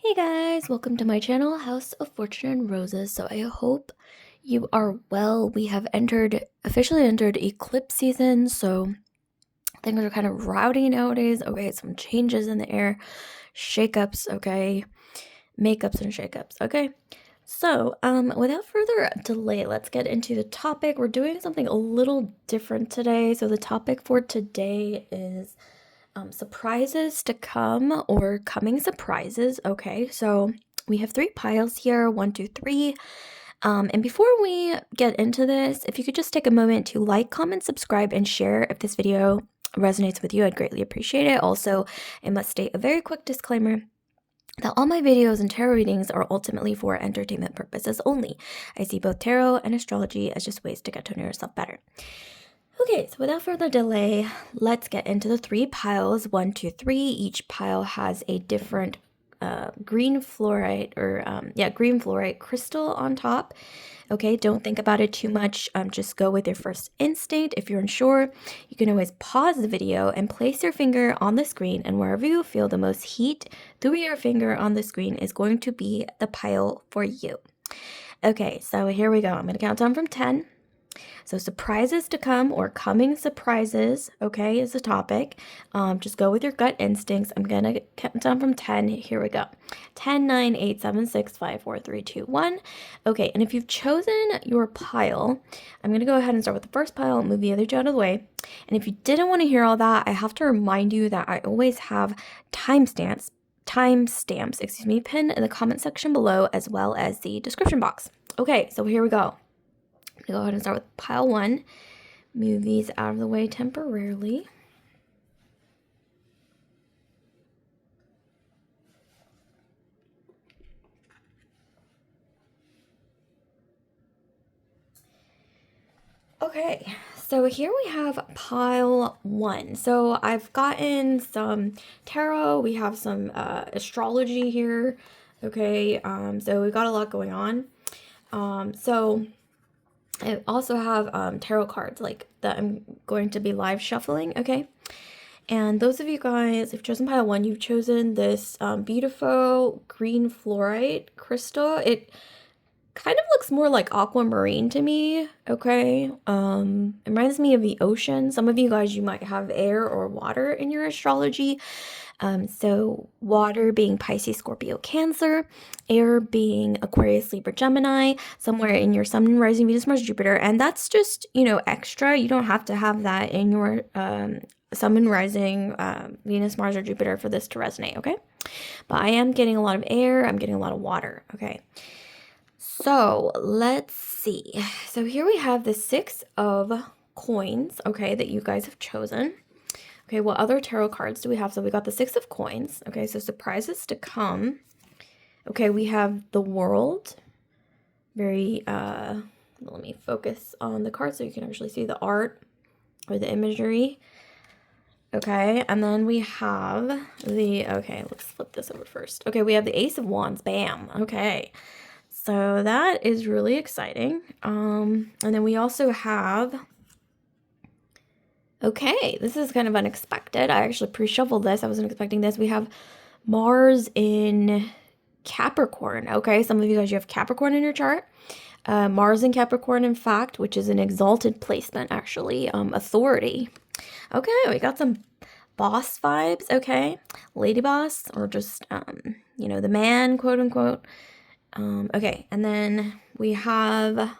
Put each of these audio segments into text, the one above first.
Hey guys, welcome to my channel, House of Fortune and Roses. So I hope you are well. We have officially entered eclipse season, so things are kind of rowdy nowadays. Okay, some changes in the air, shakeups, okay, makeups and shakeups, okay. So, without further delay, let's get into the topic. We're doing something a little different today. So the topic for today is surprises to come or coming surprises. Okay, so we have 3 piles here, 1, 2, 3. And before we get into this, if you could just take a moment to like, comment, subscribe, and share if this video resonates with you, I'd greatly appreciate it. Also, I must state a very quick disclaimer that all my videos and tarot readings are ultimately for entertainment purposes only. I see both tarot and astrology as just ways to get to know yourself better. Okay, so without further delay, let's get into the 3 piles. 1, 2, 3. Each pile has a different green fluorite green fluorite crystal on top. Okay, don't think about it too much. Just go with your first instinct. If you're unsure, you can always pause the video and place your finger on the screen, and wherever you feel the most heat through your finger on the screen is going to be the pile for you. Okay, so here we go. I'm going to count down from 10. So surprises to come or coming surprises, okay, is the topic. Just go with your gut instincts. I'm going to count down from 10. Here we go. 10, 9, 8, 7, 6, 5, 4, 3, 2, 1. Okay, and if you've chosen your pile, I'm going to go ahead and start with the first pile and move the other two out of the way. And if you didn't want to hear all that, I have to remind you that I always have timestamps, pinned in the comment section below, as well as the description box. Okay, so here we go. I'm going to go ahead and start with pile 1. Move these out of the way temporarily. Okay, so here we have pile 1. So I've gotten some tarot. We have some astrology here. Okay, so we've got a lot going on. So I also have tarot cards like that I'm going to be live shuffling, okay? And those of you guys who've chosen pile 1, you've chosen this beautiful green fluorite crystal. It kind of looks more like aquamarine to me, okay? It reminds me of the ocean. Some of you guys, you might have air or water in your astrology. So water being Pisces, Scorpio, Cancer, air being Aquarius, Libra, Gemini, somewhere in your Sun, Rising, Venus, Mars, Jupiter. And that's just, extra. You don't have to have that in your Sun, Rising, Venus, Mars, or Jupiter for this to resonate, okay? But I am getting a lot of air. I'm getting a lot of water, okay? So let's see. So here we have the 6 of coins, okay, that you guys have chosen. Okay, what other tarot cards do we have? So we got the 6 of coins. Okay, so surprises to come. Okay, we have the World. Very, let me focus on the card so you can actually see the art or the imagery. Okay, and then we have okay, let's flip this over first. Okay, we have the Ace of Wands. Bam. Okay, so that is really exciting. And then we also have... Okay, this is kind of unexpected. I actually pre-shuffled this. I wasn't expecting this. We have Mars in Capricorn. Okay, some of you guys, you have Capricorn in your chart. Mars in Capricorn, in fact, which is an exalted placement, actually. Authority. Okay, we got some boss vibes, okay? Lady boss, or just, the man, quote unquote. Okay, and then we have,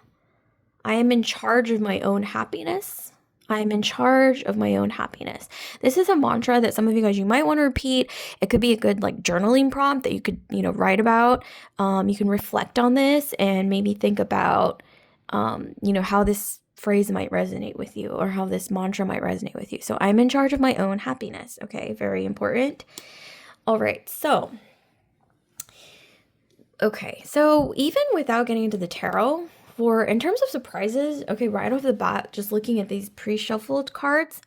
I am in charge of my own happiness. I am in charge of my own happiness. This is a mantra that some of you guys, you might want to repeat. It could be a good journaling prompt that you could, write about. You can reflect on this and maybe think about, how this phrase might resonate with you or how this mantra might resonate with you. So I'm in charge of my own happiness. Okay, very important. All right, so, okay, so even without getting into the tarot, in terms of surprises, okay, right off the bat, just looking at these pre-shuffled cards,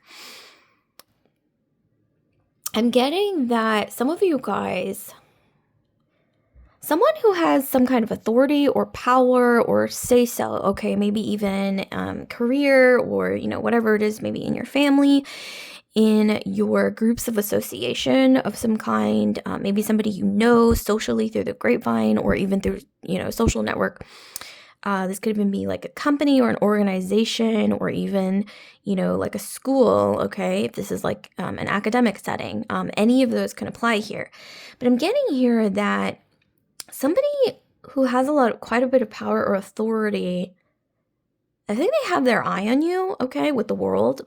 I'm getting that some of you guys, someone who has some kind of authority or power or say-so, okay, maybe even career or, whatever it is, maybe in your family, in your groups of association of some kind, maybe somebody you know socially through the grapevine or even through, social network. This could even be like a company or an organization or even, like a school, okay? If this is like an academic setting, any of those can apply here. But I'm getting here that somebody who has quite a bit of power or authority, I think they have their eye on you, okay, with the world.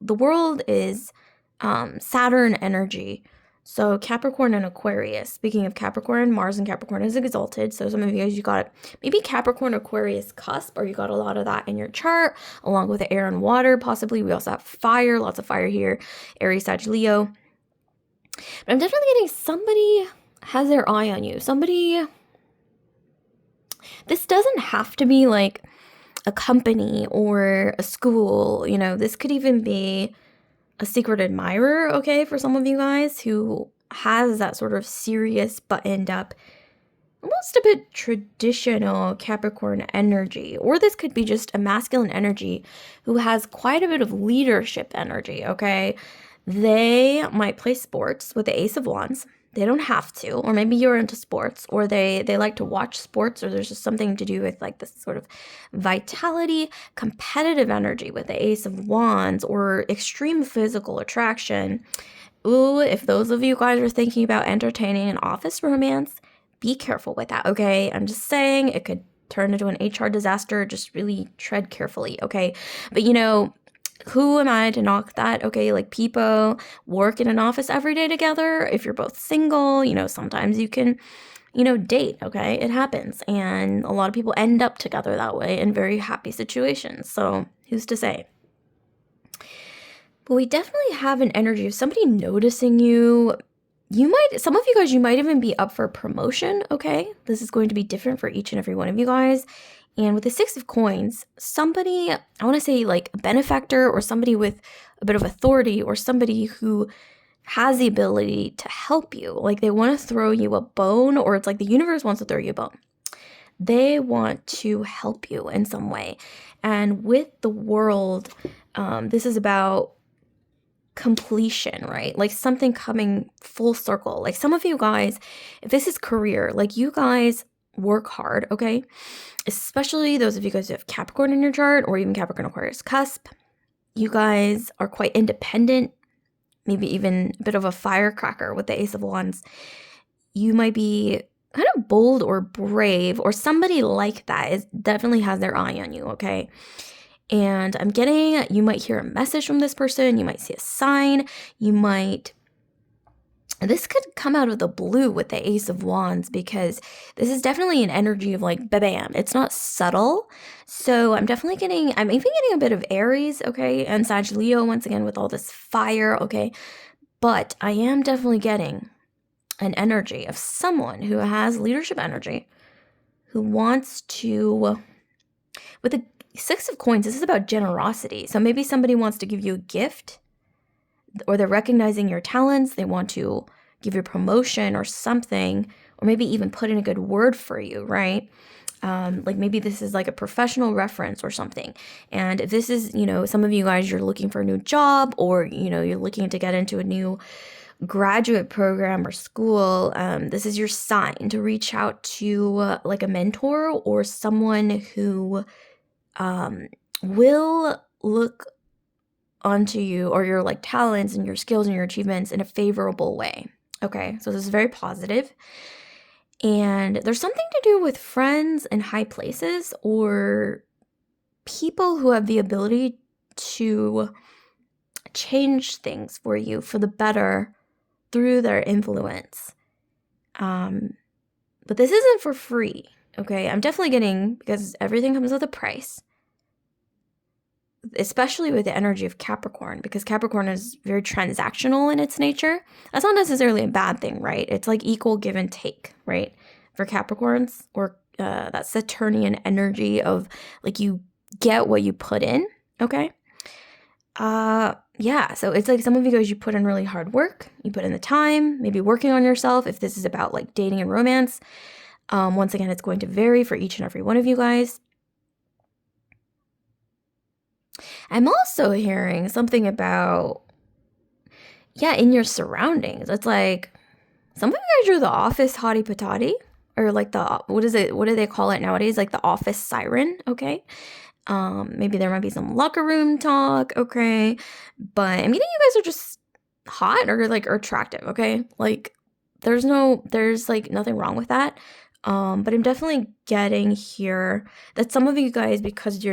The world is Saturn energy. So Capricorn and Aquarius. Speaking of Capricorn, Mars and Capricorn is exalted. So some of you guys, you got maybe Capricorn Aquarius cusp, or you got a lot of that in your chart, along with the air and water, possibly. We also have fire, lots of fire here, Aries, Sag, Leo. But I'm definitely getting somebody has their eye on you. This doesn't have to be like a company or a school, this could even be a secret admirer, okay, for some of you guys who has that sort of serious, buttoned up, almost a bit traditional Capricorn energy. Or this could be just a masculine energy who has quite a bit of leadership energy, okay? They might play sports with the Ace of Wands. They don't have to, or maybe you're into sports, or they like to watch sports, or there's just something to do with like this sort of vitality, competitive energy with the Ace of Wands, or extreme physical attraction. Ooh, if those of you guys are thinking about entertaining an office romance, be careful with that, okay? I'm just saying it could turn into an HR disaster. Just really tread carefully, okay? But who am I to knock that? Okay, like people work in an office every day together. If you're both single, sometimes you can, date, okay? It happens. And a lot of people end up together that way in very happy situations. So who's to say? But we definitely have an energy of somebody noticing you. Some of you guys, you might even be up for promotion, okay? This is going to be different for each and every one of you guys. And with the Six of Coins, somebody, I want to say like a benefactor or somebody with a bit of authority or somebody who has the ability to help you. Like they want to throw you a bone, or it's like the universe wants to throw you a bone. They want to help you in some way. And with the world, this is about completion, right? Like something coming full circle. Like some of you guys, if this is career, like you guys work hard, okay? Especially those of you guys who have Capricorn in your chart or even Capricorn Aquarius cusp. You guys are quite independent, maybe even a bit of a firecracker with the Ace of Wands. You might be kind of bold or brave, or somebody like that definitely has their eye on you, okay? And I'm getting, you might hear a message from this person, you might see a sign, this could come out of the blue with the Ace of Wands, because this is definitely an energy of like, bam, it's not subtle. So I'm even getting a bit of Aries, okay, and Sag Leo once again with all this fire, okay. But I am definitely getting an energy of someone who has leadership energy, who wants to, with the Six of Coins, this is about generosity. So maybe somebody wants to give you a gift, or they're recognizing your talents. They want to give you a promotion or something, or maybe even put in a good word for you, right? Like maybe this is like a professional reference or something. And if this is, some of you guys, you're looking for a new job, or, you're looking to get into a new graduate program or school, this is your sign to reach out to like a mentor or someone who will look onto you or your like talents and your skills and your achievements in a favorable way. Okay, so this is very positive. And there's something to do with friends in high places or people who have the ability to change things for you for the better through their influence. But this isn't for free, okay? I'm definitely getting, because everything comes with a price, especially with the energy of Capricorn, because Capricorn is very transactional in its nature. That's not necessarily a bad thing, right? It's like equal give and take, right? For Capricorns, or that Saturnian energy of like you get what you put in, okay? Yeah, so it's like some of you guys, you put in really hard work, you put in the time, maybe working on yourself. If this is about like dating and romance, once again, it's going to vary for each and every one of you guys. I'm also hearing something about yeah, in your surroundings. It's like some of you guys are the office hottie patati, or like what is it? What do they call it nowadays? Like the office siren, okay? Maybe there might be some locker room talk, okay? But I'm getting you guys are just hot or like or attractive, okay? Like there's like nothing wrong with that. But I'm definitely getting here that some of you guys, because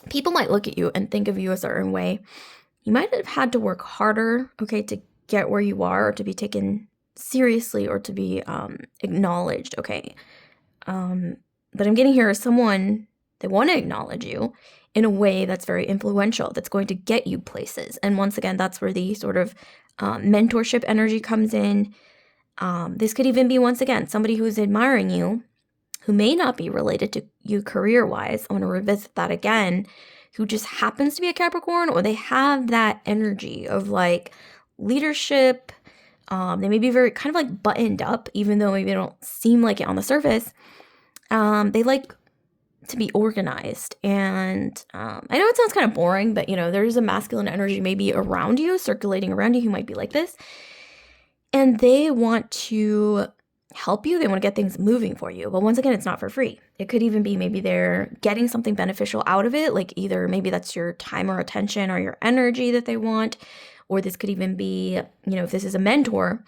people might look at you and think of you a certain way, you might have had to work harder, okay, to get where you are, or to be taken seriously, or to be acknowledged, okay? But I'm getting here as someone that want to acknowledge you in a way that's very influential, that's going to get you places. And once again, that's where the sort of mentorship energy comes in. This could even be, once again, somebody who's admiring you, who may not be related to you career-wise. I want to revisit that again, who just happens to be a Capricorn, or they have that energy of like leadership. They may be very kind of like buttoned up, even though maybe they don't seem like it on the surface. They like to be organized. And I know it sounds kind of boring, but there's a masculine energy maybe around you, circulating around you, who might be like this. And they want to help you. They want to get things moving for you. But once again, it's not for free. It could even be maybe they're getting something beneficial out of it. Like either maybe that's your time or attention or your energy that they want. Or this could even be, if this is a mentor,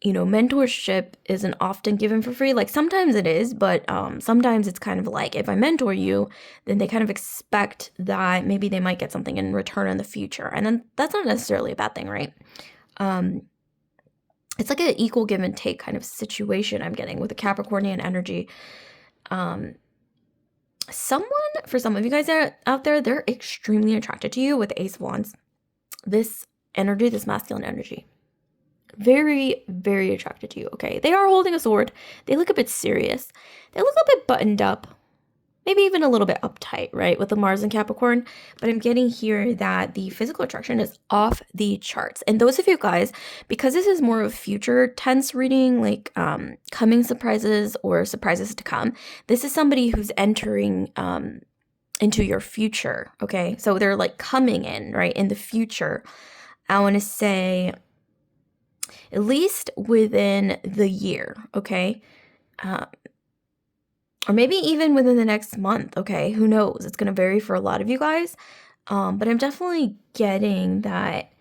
mentorship isn't often given for free. Like sometimes it is, but sometimes it's kind of like if I mentor you, then they kind of expect that maybe they might get something in return in the future. And then that's not necessarily a bad thing, right? It's like an equal give and take kind of situation I'm getting with the Capricornian energy. For some of you guys out there, they're extremely attracted to you with Ace of Wands. This energy, this masculine energy. Very, very attracted to you, okay? They are holding a sword. They look a bit serious. They look a bit buttoned up. Maybe even a little bit uptight, right? With the Mars and Capricorn. But I'm getting here that the physical attraction is off the charts. And those of you guys, because this is more of a future tense reading, like coming surprises or surprises to come, this is somebody who's entering into your future, okay? So they're like coming in, right? In the future. I want to say at least within the year, okay? Or maybe even within the next month, okay? Who knows? It's going to vary for a lot of you guys. But I'm definitely getting that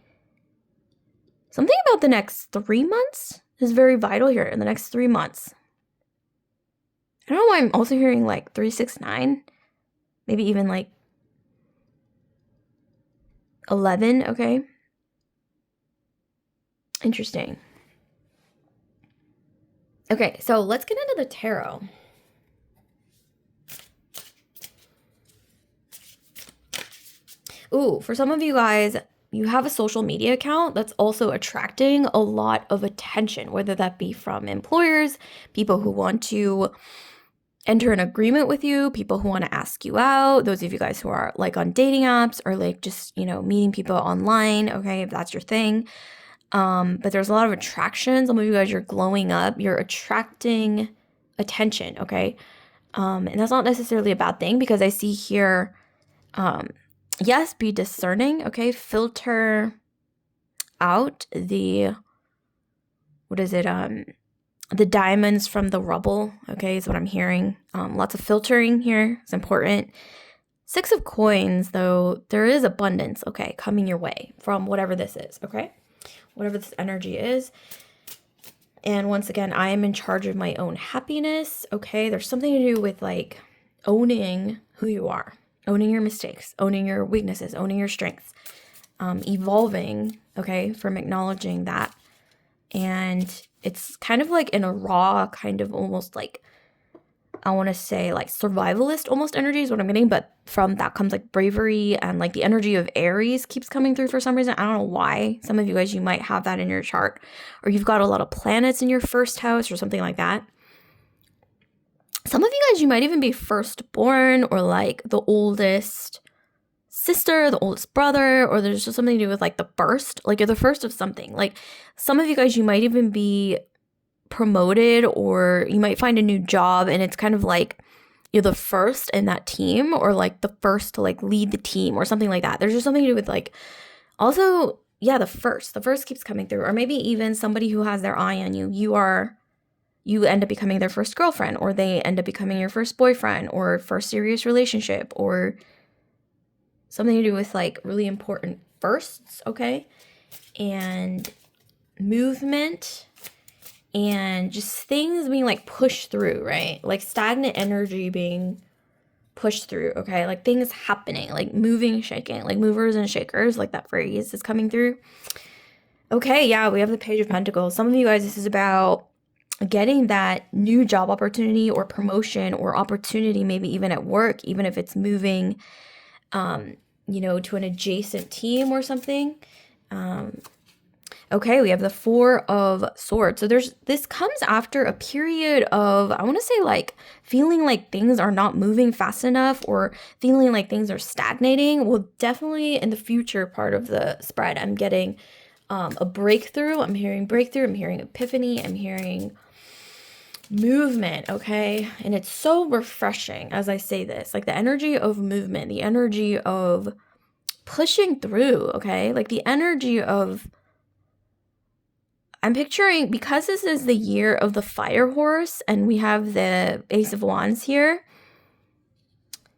something about the next 3 months is very vital here. In the next 3 months. I don't know why I'm also hearing like 369. Maybe even like 11, okay? Interesting. Okay, so let's get into the tarot. Ooh, for some of you guys, you have a social media account that's also attracting a lot of attention, whether that be from employers, people who want to enter an agreement with you, people who want to ask you out, those of you guys who are like on dating apps or like just, meeting people online, okay, if that's your thing. But there's a lot of attraction. Some of you guys, you're glowing up, you're attracting attention, okay? And that's not necessarily a bad thing, because I see here, yes, be discerning, okay? Filter out the diamonds from the rubble, okay, is what I'm hearing. Lots of filtering here is important. 6 of Coins, though, there is abundance, okay, coming your way from whatever this is, okay? Whatever this energy is. And once again, I am in charge of my own happiness, okay? There's something to do with like owning who you are, owning your mistakes, owning your weaknesses, owning your strengths, evolving, okay, from acknowledging that. And it's kind of like in a raw kind of almost like, I want to say like survivalist almost energy is what I'm getting, but from that comes like bravery, and like the energy of Aries keeps coming through for some reason. I don't know why. Some of you guys, you might have that in your chart, or you've got a lot of planets in your first house or something like that. Some of you guys, you might even be firstborn, or like the oldest sister, the oldest brother, or there's just something to do with like the first, like you're the first of something. Like some of you guys, you might even be promoted, or you might find a new job, and it's kind of like you're the first in that team, or like the first to like lead the team or something like that. There's just something to do with like, also yeah, the first keeps coming through. Or maybe even somebody who has their eye on you. You end up becoming their first girlfriend, or they end up becoming your first boyfriend, or first serious relationship, or something to do with like really important firsts, okay? And movement and just things being like pushed through, right? Like stagnant energy being pushed through, okay? Like things happening, like moving, shaking, like movers and shakers, like that phrase is coming through. Okay, yeah, we have the Page of Pentacles. Some of you guys, this is about getting that new job opportunity or promotion or opportunity, maybe even at work, even if it's moving, to an adjacent team or something. Okay, we have the Four of Swords. So this comes after a period of, I want to say, like feeling like things are not moving fast enough or feeling like things are stagnating. Well, definitely in the future part of the spread, I'm getting a breakthrough. I'm hearing breakthrough. I'm hearing epiphany. I'm hearing movement, okay? And it's so refreshing as I say this, like the energy of movement, the energy of pushing through, okay? Like the energy of, I'm picturing, because this is the year of the fire horse and we have the Ace of Wands here,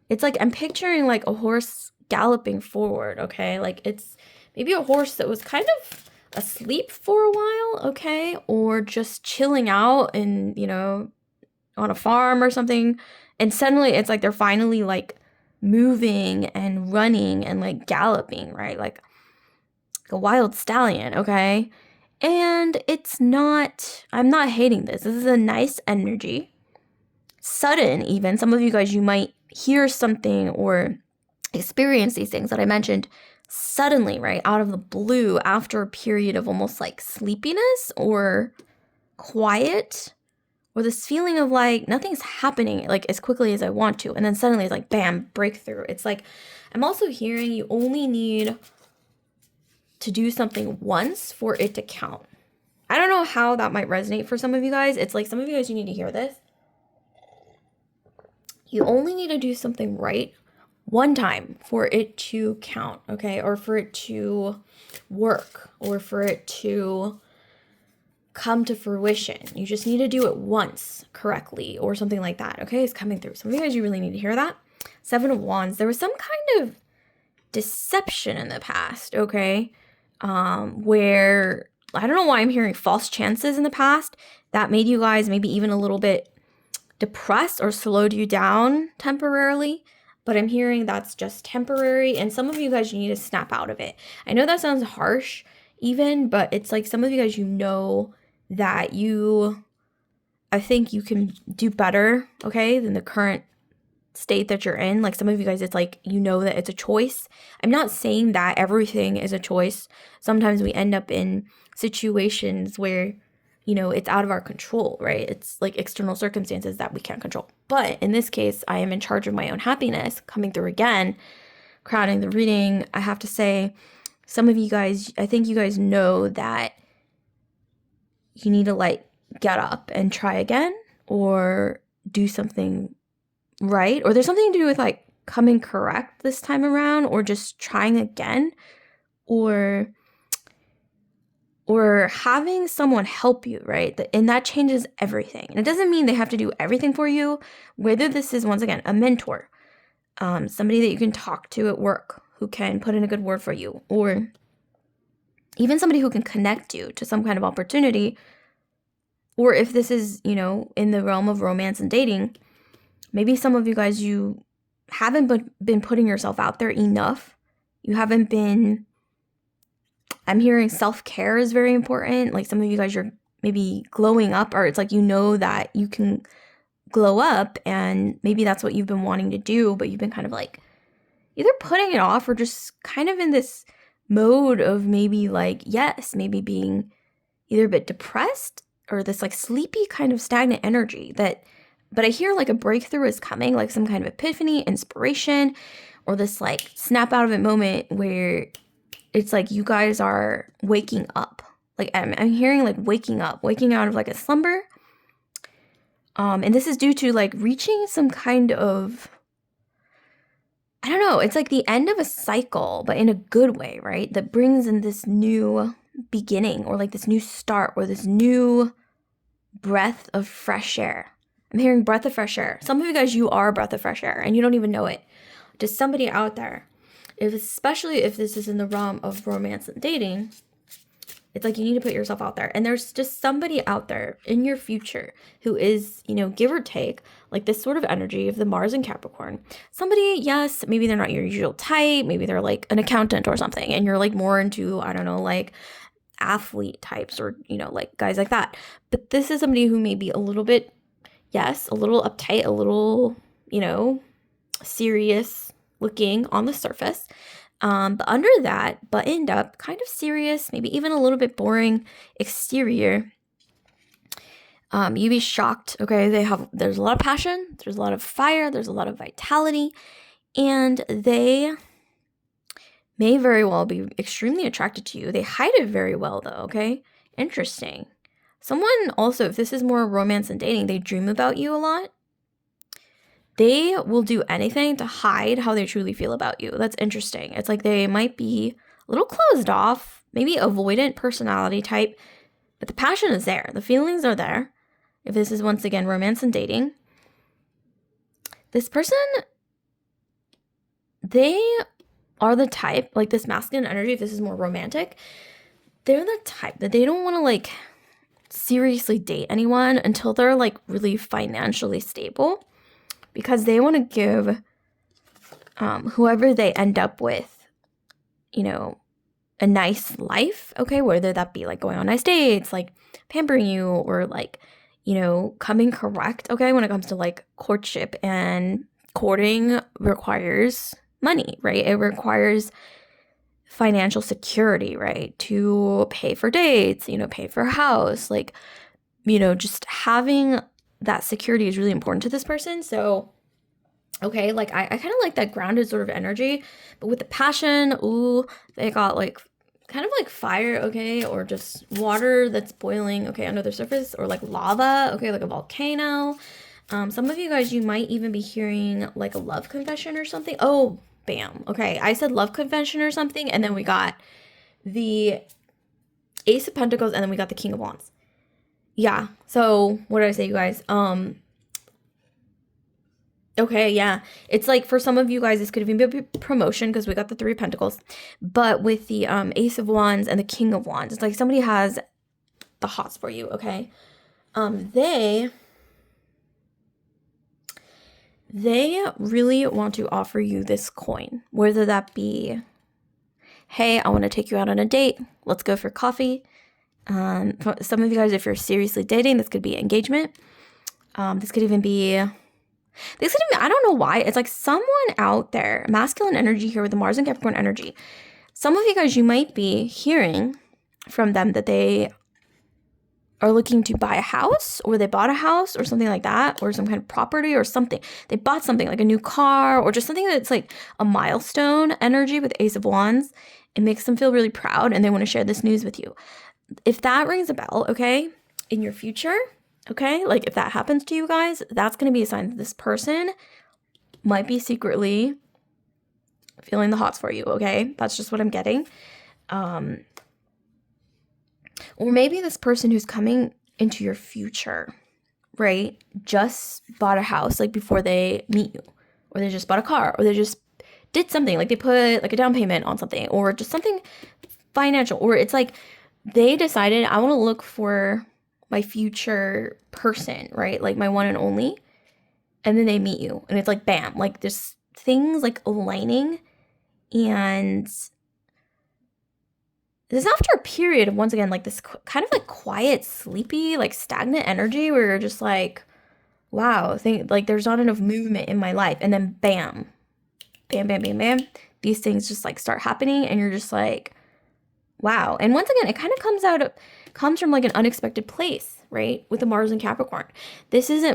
it's like I'm picturing like a horse galloping forward, okay? Like it's maybe a horse that was kind of asleep for a while, okay? Or just chilling out and, on a farm or something. And suddenly it's like they're finally like moving and running and like galloping, right? Like a wild stallion, okay? And I'm not hating this. This is a nice energy. Sudden, even. Some of you guys, you might hear something or experience these things that I mentioned suddenly, right? Out of the blue after a period of almost like sleepiness or quiet, or this feeling of like nothing's happening like as quickly as I want to. And then suddenly it's like, bam, breakthrough. It's like, I'm also hearing you only need to do something once for it to count. I don't know how that might resonate for some of you guys. It's like some of you guys, you need to hear this. You only need to do something right one time for it to count, okay? Or for it to work, or for it to come to fruition. You just need to do it once correctly or something like that, okay? It's coming through. Some of you guys, you really need to hear that. Seven of Wands. There was some kind of deception in the past, okay? Where, I don't know why I'm hearing false chances in the past that made you guys maybe even a little bit depressed or slowed you down temporarily. But I'm hearing that's just temporary. And some of you guys, you need to snap out of it. I know that sounds harsh even, but it's like some of you guys, that I think you can do better, okay, than the current state that you're in. Like some of you guys, it's like, that it's a choice. I'm not saying that everything is a choice. Sometimes we end up in situations where, it's out of our control, right? It's like external circumstances that we can't control. But in this case, I am in charge of my own happiness. Coming through again, crowning the reading, I have to say, some of you guys, I think you guys know that you need to like get up and try again or do something right. Or there's something to do with like coming correct this time around, or just trying again, or having someone help you, right? And that changes everything. And it doesn't mean they have to do everything for you. Whether this is, once again, a mentor, somebody that you can talk to at work who can put in a good word for you, or even somebody who can connect you to some kind of opportunity. Or if this is, in the realm of romance and dating, maybe some of you guys, you haven't been putting yourself out there enough. You haven't been, I'm hearing self-care is very important. Like some of you guys, you're maybe glowing up, or it's like that you can glow up, and maybe that's what you've been wanting to do, but you've been kind of like either putting it off or just kind of in this mode of maybe like, yes, maybe being either a bit depressed or this like sleepy kind of stagnant energy but I hear like a breakthrough is coming, like some kind of epiphany, inspiration, or this like snap out of it moment where it's like you guys are waking up. Like I'm hearing like waking out of like a slumber. And this is due to like reaching some kind of I don't know, it's like the end of a cycle, but in a good way, right? That brings in this new beginning, or like this new start, or this new breath of fresh air. I'm hearing breath of fresh air. Some of you guys, you are a breath of fresh air and you don't even know it. To somebody out there, especially if this is in the realm of romance and dating, it's like you need to put yourself out there. And there's just somebody out there in your future who is, give or take, like this sort of energy of the Mars and Capricorn. Somebody, yes, maybe they're not your usual type. Maybe they're like an accountant or something. And you're like more into, I don't know, like athlete types, or, like guys like that. But this is somebody who may be a little bit, yes, a little uptight, a little, serious looking on the surface. But under that buttoned up, kind of serious, maybe even a little bit boring exterior, you'd be shocked. Okay, there's a lot of passion, there's a lot of fire, there's a lot of vitality, and they may very well be extremely attracted to you. They hide it very well though, okay? Interesting. Someone also, if this is more romance and dating, they dream about you a lot. They will do anything to hide how they truly feel about you. That's interesting. It's like they might be a little closed off, maybe avoidant personality type, but the passion is there. The feelings are there. If this is, once again, romance and dating, this person, they are the type, like this masculine energy, if this is more romantic, they're the type that they don't want to like seriously date anyone until they're like really financially stable, because they want to give whoever they end up with, a nice life, okay? Whether that be like going on nice dates, like pampering you, or like, coming correct, okay? When it comes to like courtship, and courting requires money, right? It requires financial security, right? To pay for dates, pay for a house, like, just having that security is really important to this person. So, okay, like I kind of like that grounded sort of energy, but with the passion, ooh, they got like kind of like fire, okay, or just water that's boiling, okay, under the surface, or like lava, okay, like a volcano. Some of you guys, you might even be hearing like a love confession or something. Oh, bam. Okay, I said love confession or something, and then we got the Ace of Pentacles, and then we got the King of Wands. Yeah, so what did I say, you guys? Okay, yeah. It's like for some of you guys, this could even be a promotion because we got the Three of Pentacles. But with the Ace of Wands and the King of Wands, it's like somebody has the hots for you, okay? They really want to offer you this coin, whether that be, hey, I want to take you out on a date. Let's go for coffee. For some of you guys, if you're seriously dating, this could be engagement. This could even be, I don't know why. It's like someone out there, masculine energy here with the Mars and Capricorn energy. Some of you guys, you might be hearing from them that they are looking to buy a house, or they bought a house or something like that, or some kind of property or something. They bought something like a new car, or just something that's like a milestone energy with Ace of Wands. It makes them feel really proud, and they want to share this news with you. If that rings a bell, okay, in your future, okay, like if that happens to you guys, that's going to be a sign that this person might be secretly feeling the hots for you, okay? That's just what I'm getting. Or maybe this person who's coming into your future, right, just bought a house like before they meet you, or they just bought a car, or they just did something, like they put like a down payment on something, or just something financial, or it's like they decided, I want to look for my future person, right, like my one and only, and then they meet you, and it's like bam, like there's things like aligning, and this is after a period of, once again, like this kind of like quiet, sleepy, like stagnant energy where you're just like, wow, like there's not enough movement in my life. And then bam, bam, bam, bam, bam. These things just like start happening, and you're just like, wow. And once again, it kind of comes from like an unexpected place, right? With the Mars and Capricorn.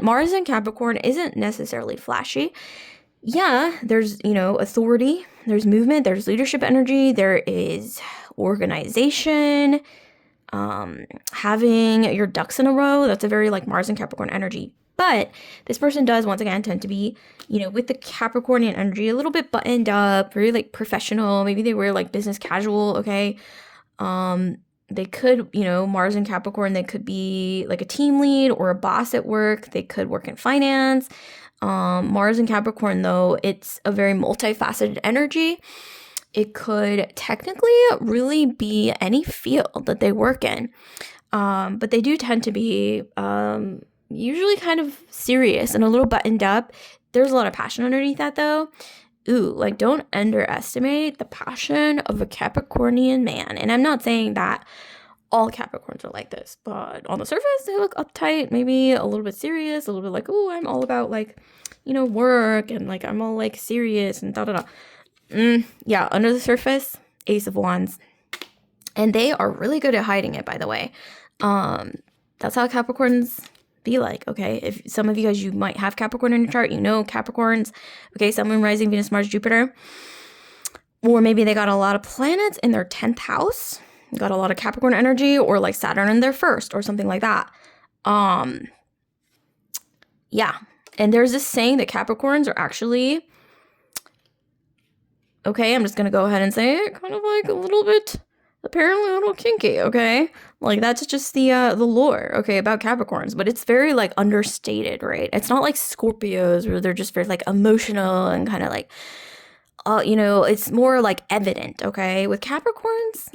Mars and Capricorn isn't necessarily flashy. Yeah, there's, authority, there's movement, there's leadership energy, there is organization, having your ducks in a row. That's a very like Mars and Capricorn energy. But this person does, once again, tend to be, with the Capricornian energy, a little bit buttoned up, very like professional. Maybe they wear like business casual, okay? They could, Mars and Capricorn, they could be like a team lead or a boss at work. They could work in finance. Mars and Capricorn, though, it's a very multifaceted energy. It could technically really be any field that they work in. But they do tend to be usually kind of serious and a little buttoned up. There's a lot of passion underneath that, though. Ooh, like don't underestimate the passion of a Capricornian man. And I'm not saying that all Capricorns are like this, but on the surface, they look uptight, maybe a little bit serious, a little bit like, oh, I'm all about like, work and like I'm all like serious and da da da. Yeah, under the surface, Ace of Wands. And they are really good at hiding it, by the way. That's how Capricorns be like, okay? If some of you guys, you might have Capricorn in your chart, Capricorns, okay? Sun, Rising, Venus, Mars, Jupiter. Or maybe they got a lot of planets in their 10th house, got a lot of Capricorn energy, or like Saturn in their first, or something like that. Yeah. And there's this saying that Capricorns are actually, okay, I'm just going to go ahead and say it, kind of like a little bit, apparently a little kinky, okay? Like that's just the lore, okay, about Capricorns, but it's very like understated, right? It's not like Scorpios where they're just very like emotional and kind of like, it's more like evident, okay? With Capricorns,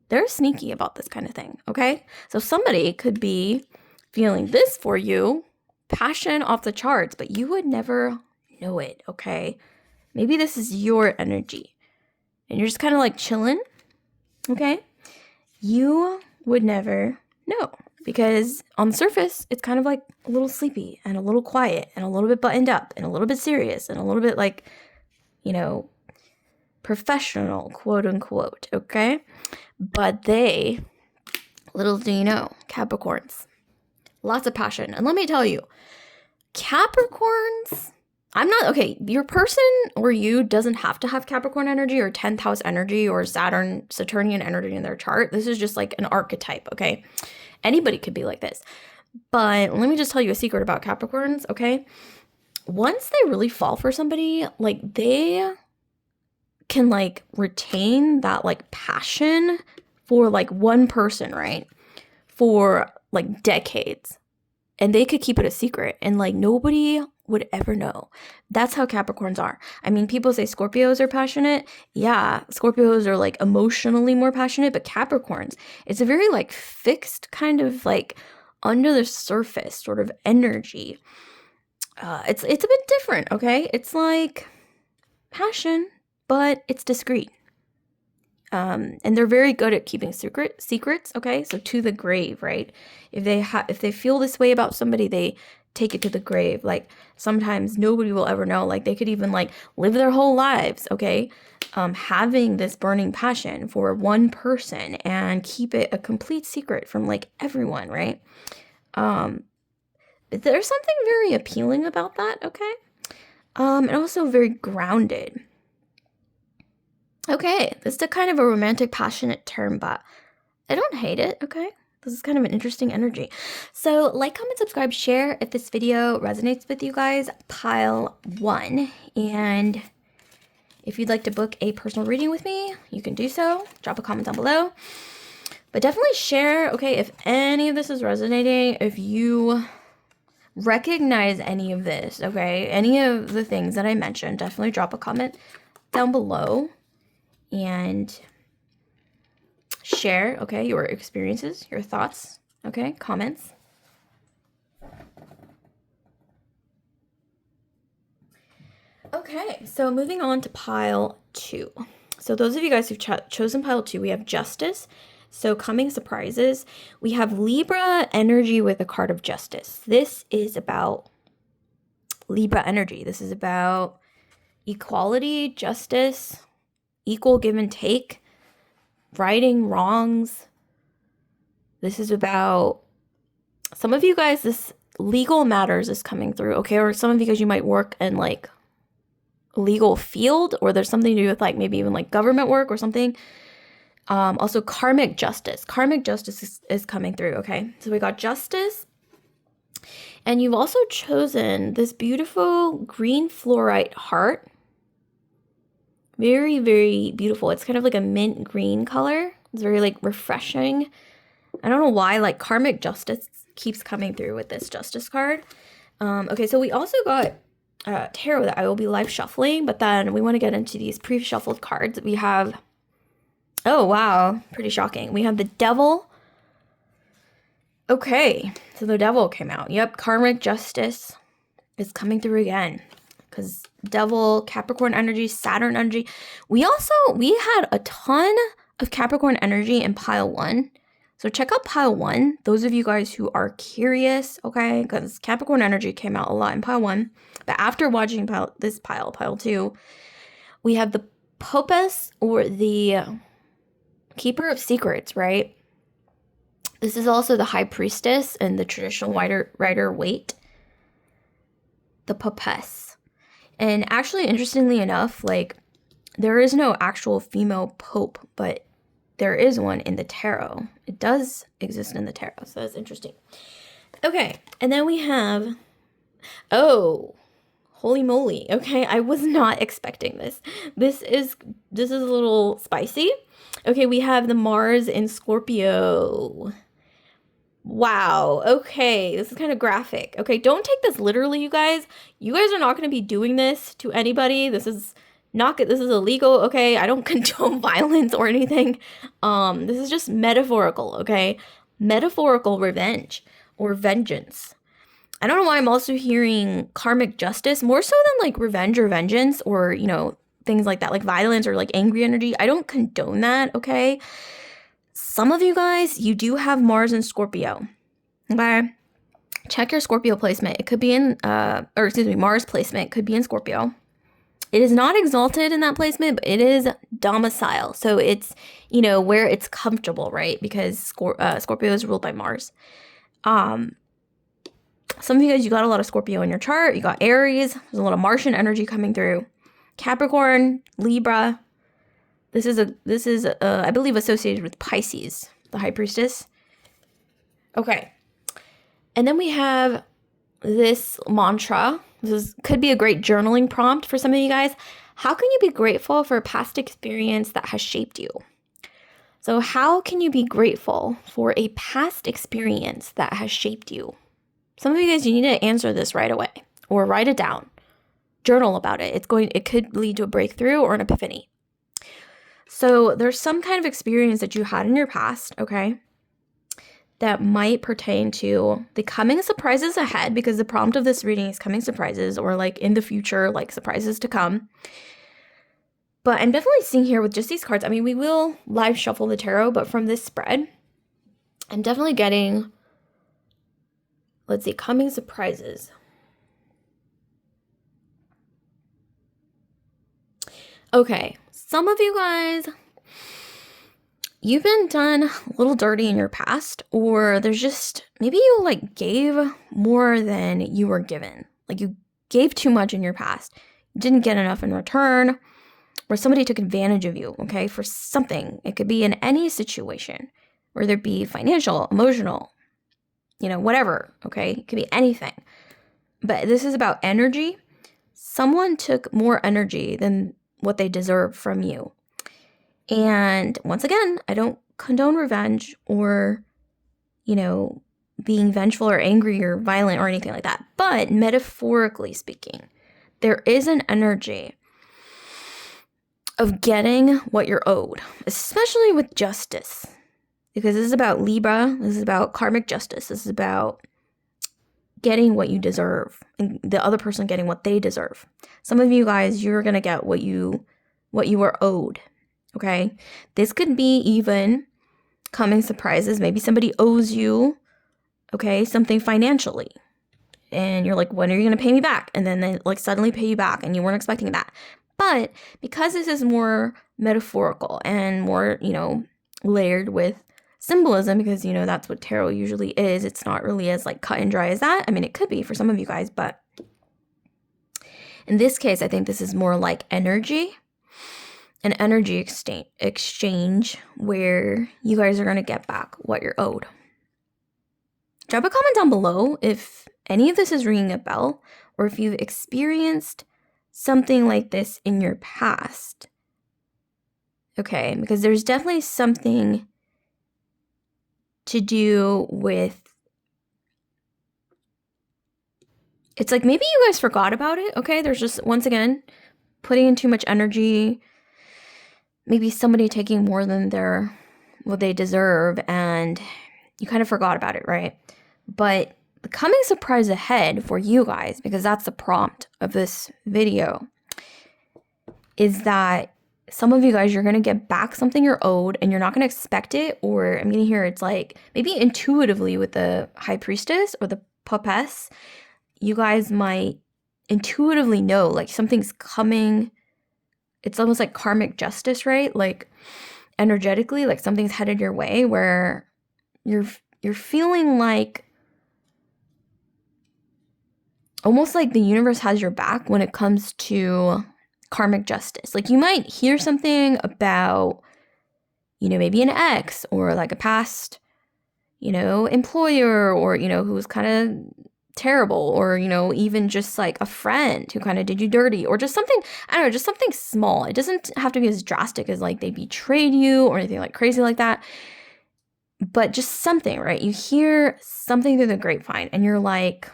they're sneaky about this kind of thing, okay? So somebody could be feeling this for you, passion off the charts, but you would never know it, okay? Maybe this is your energy and you're just kind of like chilling, okay? You would never know because on the surface, it's kind of like a little sleepy and a little quiet and a little bit buttoned up and a little bit serious and a little bit like, professional, quote unquote, okay? But they, little do you know, Capricorns, lots of passion. And let me tell you, Capricorns, your person or you doesn't have to have Capricorn energy or 10th house energy or Saturnian energy in their chart. This is just like an archetype, okay? Anybody could be like this. But let me just tell you a secret about Capricorns, okay? Once they really fall for somebody, like they can like retain that like passion for like one person, right? For like decades. And they could keep it a secret and like nobody would ever know. That's how Capricorns are. I mean, people say Scorpios are passionate. Yeah, Scorpios are like emotionally more passionate, but Capricorns, it's a very like fixed kind of like under the surface sort of energy. It's a bit different, okay? It's like passion, but it's discreet. And they're very good at keeping secrets, okay? So to the grave, right? If they feel this way about somebody, they take it to the grave. Like sometimes nobody will ever know. Like they could even like live their whole lives, okay? Having this burning passion for one person and keep it a complete secret from like everyone, right? There's something very appealing about that, okay? And also very grounded. Okay, this is a kind of a romantic, passionate term, but I don't hate it, okay? This is kind of an interesting energy. So like, comment, subscribe, share if this video resonates with you guys, pile 1. And if you'd like to book a personal reading with me, you can do so. Drop a comment down below. But definitely share, okay, if any of this is resonating, if you recognize any of this, okay, any of the things that I mentioned, definitely drop a comment down below. And share, okay, your experiences, your thoughts, okay, comments. Okay, so moving on to pile 2. So those of you guys who've chosen pile 2, we have Justice. So coming surprises. We have Libra energy with a card of Justice. This is about Libra energy. This is about equality, justice, equal give and take, righting wrongs. This is about some of you guys, this legal matters is coming through, okay? Or some of you guys, you might work in like legal field, or there's something to do with like maybe even like government work or something. Also karmic justice. Karmic justice is coming through, okay? So we got justice. And you've also chosen this beautiful green fluorite heart. Very, very beautiful. It's kind of like a mint green color. It's very like refreshing. I don't know why like karmic justice keeps coming through with this justice card. Okay, so we also got tarot that I will be live shuffling, but then we want to get into these pre-shuffled cards. We have, oh wow, pretty shocking. We have the devil. Okay, so the devil came out. Yep, karmic justice is coming through again. Because devil, Capricorn energy, Saturn energy. We had a ton of Capricorn energy in pile 1. So check out pile 1. Those of you guys who are curious, okay? Because Capricorn energy came out a lot in pile 1. But after watching pile 2, we have the Popus or the Keeper of Secrets, right? This is also the High Priestess and the traditional Rider Waite. The Popus. And actually, interestingly enough, like, there is no actual female pope, but there is one in the tarot. It does exist in the tarot, so that's interesting. Okay, and then we have, oh, holy moly. Okay, I was not expecting this. This is a little spicy. Okay, we have the Mars in Scorpio. Wow. Okay. This is kind of graphic. Okay. Don't take this literally, you guys. You guys are not going to be doing this to anybody. This is illegal. Okay. I don't condone violence or anything. This is just metaphorical. Okay. Metaphorical revenge or vengeance. I don't know why I'm also hearing karmic justice more so than like revenge or vengeance or, things like that, like violence or like angry energy. I don't condone that. Okay. Some of you guys, you do have Mars in Scorpio, okay? Check your Scorpio placement. It could be in, Mars placement could be in Scorpio. It is not exalted in that placement, but it is domicile. So it's, where it's comfortable, right? Because Scorpio is ruled by Mars. Some of you guys, you got a lot of Scorpio in your chart. You got Aries. There's a lot of Martian energy coming through. Capricorn, Libra. This is I believe, associated with Pisces, the High Priestess. Okay. And then we have this mantra. Could be a great journaling prompt for some of you guys. How can you be grateful for a past experience that has shaped you? So how can you be grateful for a past experience that has shaped you? Some of you guys, you need to answer this right away or write it down. Journal about it. It could lead to a breakthrough or an epiphany. So there's some kind of experience that you had in your past, okay, that might pertain to the coming surprises ahead, because the prompt of this reading is coming surprises, or like in the future, like surprises to come. But I'm definitely seeing here with just these cards, I mean, we will live shuffle the tarot, but from this spread, I'm definitely getting, let's see, coming surprises. Okay. Some of you guys, you've been done a little dirty in your past, or there's just, maybe you like gave more than you were given. Like you gave too much in your past. You didn't get enough in return, or somebody took advantage of you, okay, for something. It could be in any situation, whether it be financial, emotional, whatever, okay? It could be anything. But this is about energy. Someone took more energy than what they deserve from you. And once again, I don't condone revenge or, being vengeful or angry or violent or anything like that. But metaphorically speaking, there is an energy of getting what you're owed, especially with justice. Because this is about Libra, this is about karmic justice, this is about getting what you deserve and the other person getting what they deserve. Some of you guys, you're going to get what you are owed, okay? This could be even coming surprises. Maybe somebody owes you, okay, something financially. And you're like, when are you going to pay me back? And then they like suddenly pay you back and you weren't expecting that. But because this is more metaphorical and more, layered with symbolism, because that's what tarot usually is. It's not really as like cut and dry as that. I mean, it could be for some of you guys, but in this case, I think this is more like energy. an energy exchange where you guys are going to get back what you're owed. Drop a comment down below if any of this is ringing a bell, or if you've experienced something like this in your past. Okay, because there's definitely something to do with, it's like maybe you guys forgot about it, okay? There's just, once again, putting in too much energy, maybe somebody taking more than what they deserve, and you kind of forgot about it, right? But the coming surprise ahead for you guys, because that's the prompt of this video, is that some of you guys, you're going to get back something you're owed, and you're not going to expect it. Or I'm going to hear it's like maybe intuitively with the high priestess or the papess, you guys might intuitively know like something's coming. It's almost like karmic justice, right? Like energetically, like something's headed your way where you're feeling like almost like the universe has your back when it comes to karmic justice. Like you might hear something about, maybe an ex or like a past, employer, or, who was kind of terrible, or, even just like a friend who kind of did you dirty, or just something, I don't know, just something small. It doesn't have to be as drastic as like they betrayed you or anything like crazy like that. But just something, right? You hear something through the grapevine and you're like,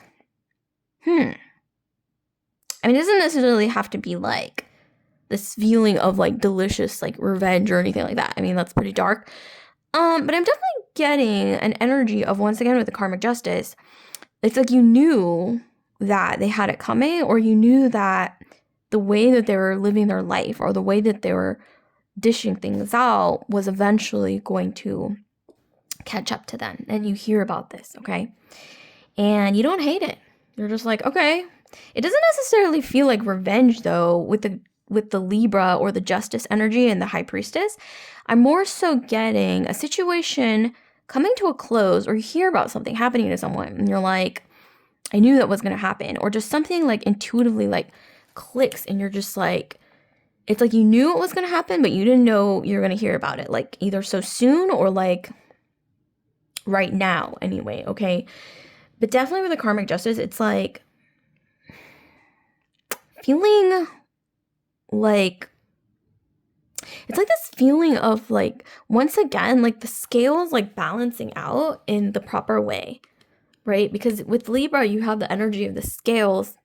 I mean, it doesn't necessarily have to be like this feeling of like delicious like revenge or anything like that. I mean, that's pretty dark. But I'm definitely getting an energy of, once again, with the karmic justice, it's like you knew that they had it coming, or you knew that the way that they were living their life or the way that they were dishing things out was eventually going to catch up to them. And you hear about this, okay? And you don't hate it. You're just like, okay. It doesn't necessarily feel like revenge, though, with the Libra or the justice energy and the high priestess. I'm more so getting a situation coming to a close, or you hear about something happening to someone and you're like, I knew that was going to happen, or just something like intuitively like clicks and you're just like, it's like you knew it was going to happen, but you didn't know you were going to hear about it like either so soon or like right now anyway, okay? But definitely with the karmic justice, it's like feeling like, it's like this feeling of like, once again, like the scales like balancing out in the proper way, right? Because with Libra, you have the energy of the scales,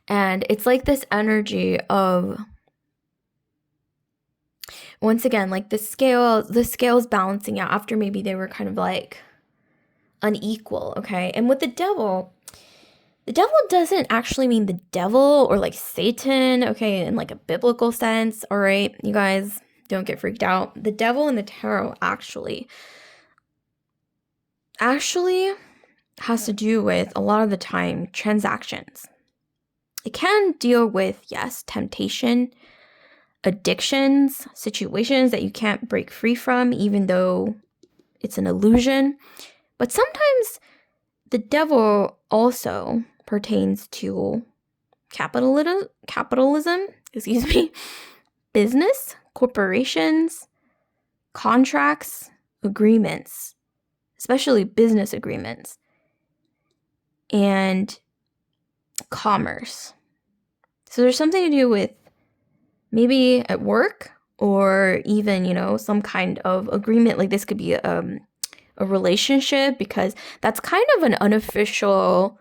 and it's like this energy of, once again, like the scales balancing out after maybe they were kind of like unequal, okay? And with the devil doesn't actually mean the devil or like Satan, okay, in like a biblical sense, all right? You guys don't get freaked out. The devil in the tarot actually has to do with, a lot of the time, transactions. It can deal with, yes, temptation, addictions, situations that you can't break free from, even though it's an illusion. But sometimes the devil also pertains to capitalism, business, corporations, contracts, agreements, especially business agreements, and commerce. So there's something to do with maybe at work, or even, some kind of agreement. Like this could be a relationship, because that's kind of an unofficial,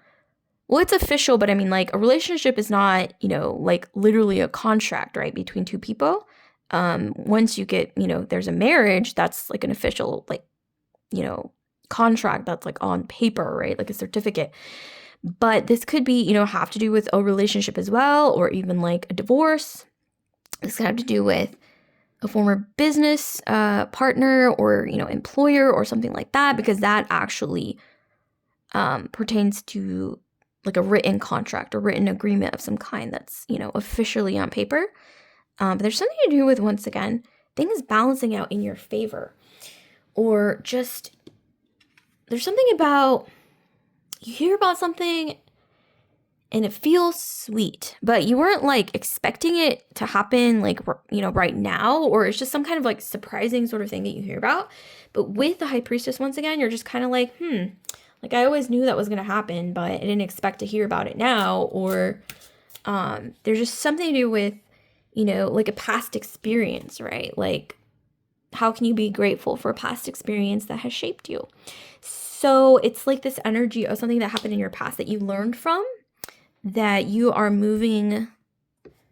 well, it's official, but I mean, like, a relationship is not, like literally a contract, right, between two people. Once you get, there's a marriage, that's like an official, like, contract that's like on paper, right, like a certificate. But this could be, have to do with a relationship as well, or even like a divorce. This could have to do with a former business partner, or, employer, or something like that, because that actually pertains to like a written contract or written agreement of some kind that's, officially on paper. But there's something to do with, once again, things balancing out in your favor, or just there's something about, you hear about something and it feels sweet, but you weren't like expecting it to happen like, right now, or it's just some kind of like surprising sort of thing that you hear about. But with the High Priestess, once again, you're just kind of like, like I always knew that was going to happen, but I didn't expect to hear about it now. Or there's just something to do with, like a past experience, right? Like, how can you be grateful for a past experience that has shaped you? So it's like this energy of something that happened in your past that you learned from, that you are moving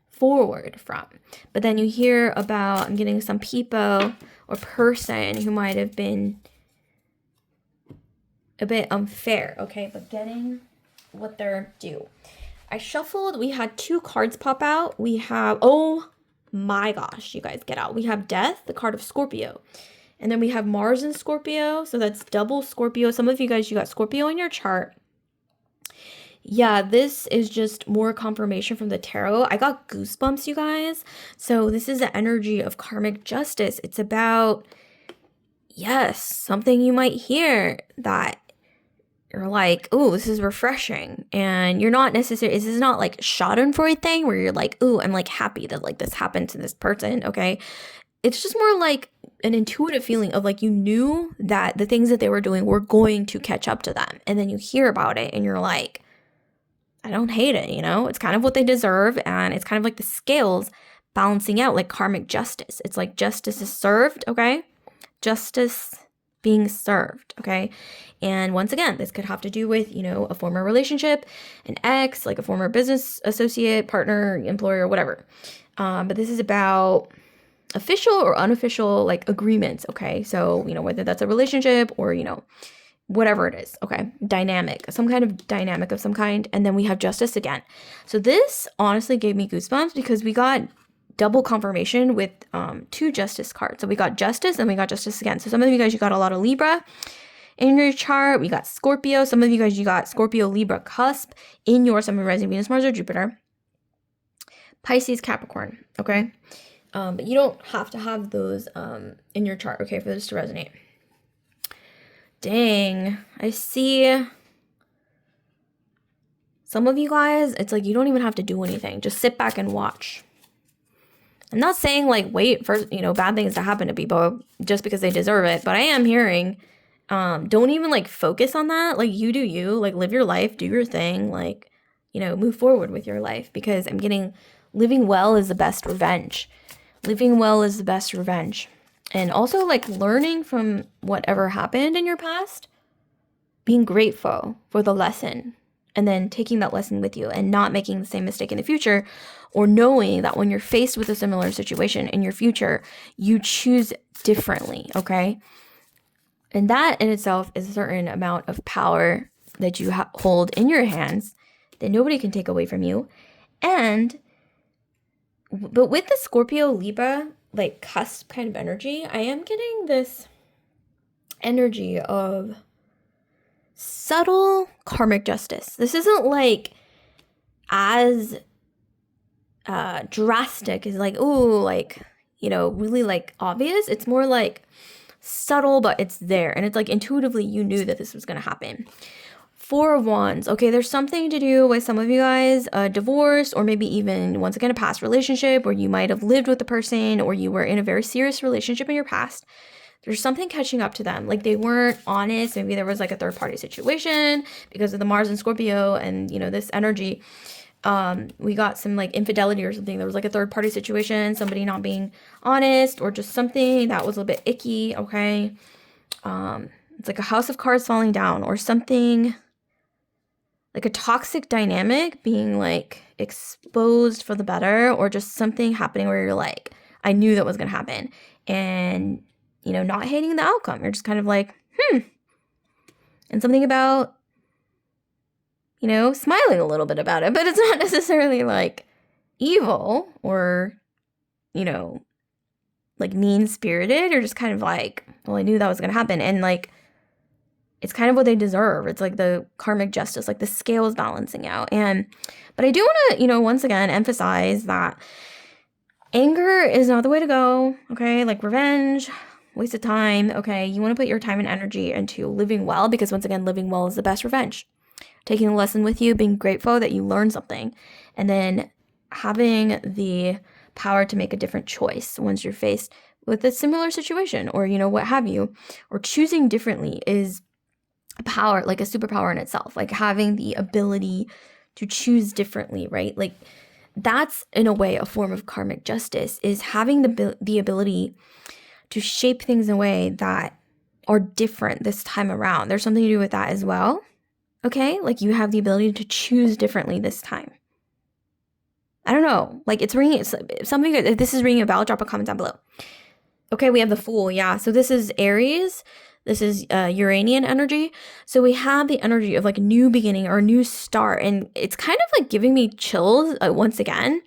forward from. But then you hear about, I'm getting some people or person who might have been a bit unfair, okay? But getting what they're due. I shuffled, we had 2 cards pop out. We have, oh my gosh, you guys, get out. We have Death, the card of Scorpio. And then we have Mars in Scorpio, so that's double Scorpio. Some of you guys, you got Scorpio in your chart. Yeah, this is just more confirmation from the tarot. I got goosebumps, you guys. So this is the energy of karmic justice. It's about, yes, something you might hear that you're like, oh, this is refreshing. And you're not necessarily, this is not like schadenfreude thing where you're like, oh, I'm like happy that like this happened to this person, okay? It's just more like an intuitive feeling of like you knew that the things that they were doing were going to catch up to them. And then you hear about it and you're like, I don't hate it, It's kind of what they deserve, and it's kind of like the scales balancing out, like karmic justice. It's like justice is served, okay? Justice being served, okay? And once again, this could have to do with, a former relationship, an ex, like a former business associate, partner, employer, whatever. But this is about official or unofficial, like, agreements, okay? So, whether that's a relationship or, whatever it is, okay? Dynamic, some kind of dynamic of some kind. And then we have justice again. So this honestly gave me goosebumps because we got double confirmation with 2 justice cards. So we got justice and we got justice again. So some of you guys, you got a lot of Libra in your chart. We got Scorpio. Some of you guys, you got Scorpio, Libra cusp in your Sun, Moon, Rising, Venus, Mars, or Jupiter. Pisces, Capricorn, okay? But you don't have to have those in your chart, okay, for this to resonate. Dang, I see some of you guys, it's like you don't even have to do anything. Just sit back and watch. I'm not saying like wait for, bad things to happen to people just because they deserve it, but I am hearing, don't even like focus on that. Like you do you, like live your life, do your thing, like, move forward with your life, because I'm getting living well is the best revenge. Living well is the best revenge. And also like learning from whatever happened in your past, being grateful for the lesson, and then taking that lesson with you and not making the same mistake in the future, or knowing that when you're faced with a similar situation in your future, you choose differently, okay? And that in itself is a certain amount of power that you hold in your hands that nobody can take away from you. But with the Scorpio, Libra, like cusp kind of energy, I am getting this energy of subtle karmic justice. This isn't like as drastic as like, ooh, like, really like obvious. It's more like subtle, but it's there. And it's like intuitively you knew that this was going to happen. 4 of Wands. Okay, there's something to do with some of you guys, a divorce, or maybe even, once again, a past relationship where you might have lived with the person, or you were in a very serious relationship in your past. There's something catching up to them. Like they weren't honest. Maybe there was like a third party situation because of the Mars and Scorpio and, this energy. We got some like infidelity or something. There was like a third party situation, somebody not being honest, or just something that was a little bit icky, okay? It's like a house of cards falling down, or something like a toxic dynamic being like exposed for the better, or just something happening where you're like, I knew that was going to happen. And, not hating the outcome. You're just kind of like, And something about, smiling a little bit about it, but it's not necessarily like evil or, like mean-spirited. You're just kind of like, well, I knew that was going to happen. And like, it's kind of what they deserve. It's like the karmic justice, like the scales balancing out. But I do want to, once again, emphasize that anger is not the way to go, okay? Like revenge, waste of time, okay? You want to put your time and energy into living well, because once again, living well is the best revenge. taking a lesson with you, being grateful that you learned something, and then having the power to make a different choice once you're faced with a similar situation, or what have you. Or choosing differently is a power, like a superpower in itself, like having the ability to choose differently, right? Like that's in a way a form of karmic justice, is having the ability to shape things in a way that are different this time around. There's something to do with that as well. Okay? Like you have the ability to choose differently this time. I don't know. Like it's ringing, something, if this is ringing a bell, drop a comment down below. Okay, we have the Fool. Yeah. So this is Aries. This is Uranian energy. So we have the energy of like a new beginning or a new start. And it's kind of like giving me chills once again,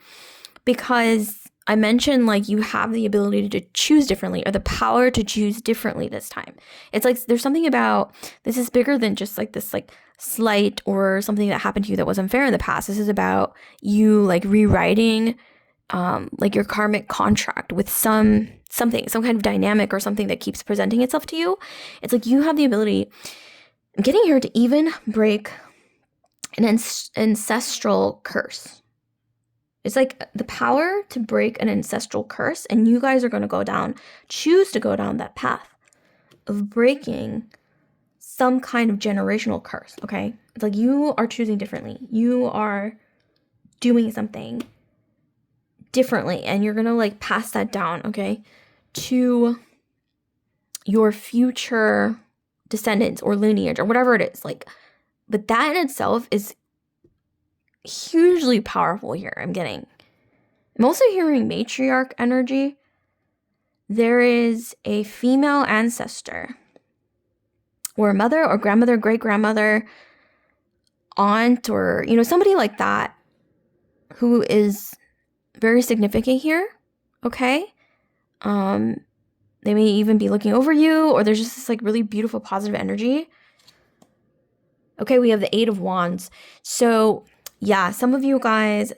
because I mentioned like you have the ability to choose differently, or the power to choose differently this time. It's like there's something about this is bigger than just like this like slight or something that happened to you that was unfair in the past. This is about you like rewriting like your karmic contract with some kind of dynamic or something that keeps presenting itself to you. It's like you have the ability, I'm getting here, to even break an ancestral curse. It's like the power to break an ancestral curse, and you guys are going to choose to go down that path of breaking some kind of generational curse, okay? It's like you are choosing differently. You are doing something differently, and you're going to like pass that down, okay, to your future descendants or lineage or whatever it is. Like, but that in itself is hugely powerful here. I'm also hearing matriarch energy. There is a female ancestor or a mother or grandmother, great-grandmother, aunt, or, somebody like that who is very significant here, okay? They may even be looking over you, or there's just this like really beautiful positive energy. Okay, we have the Eight of Wands. So yeah, some of you guys,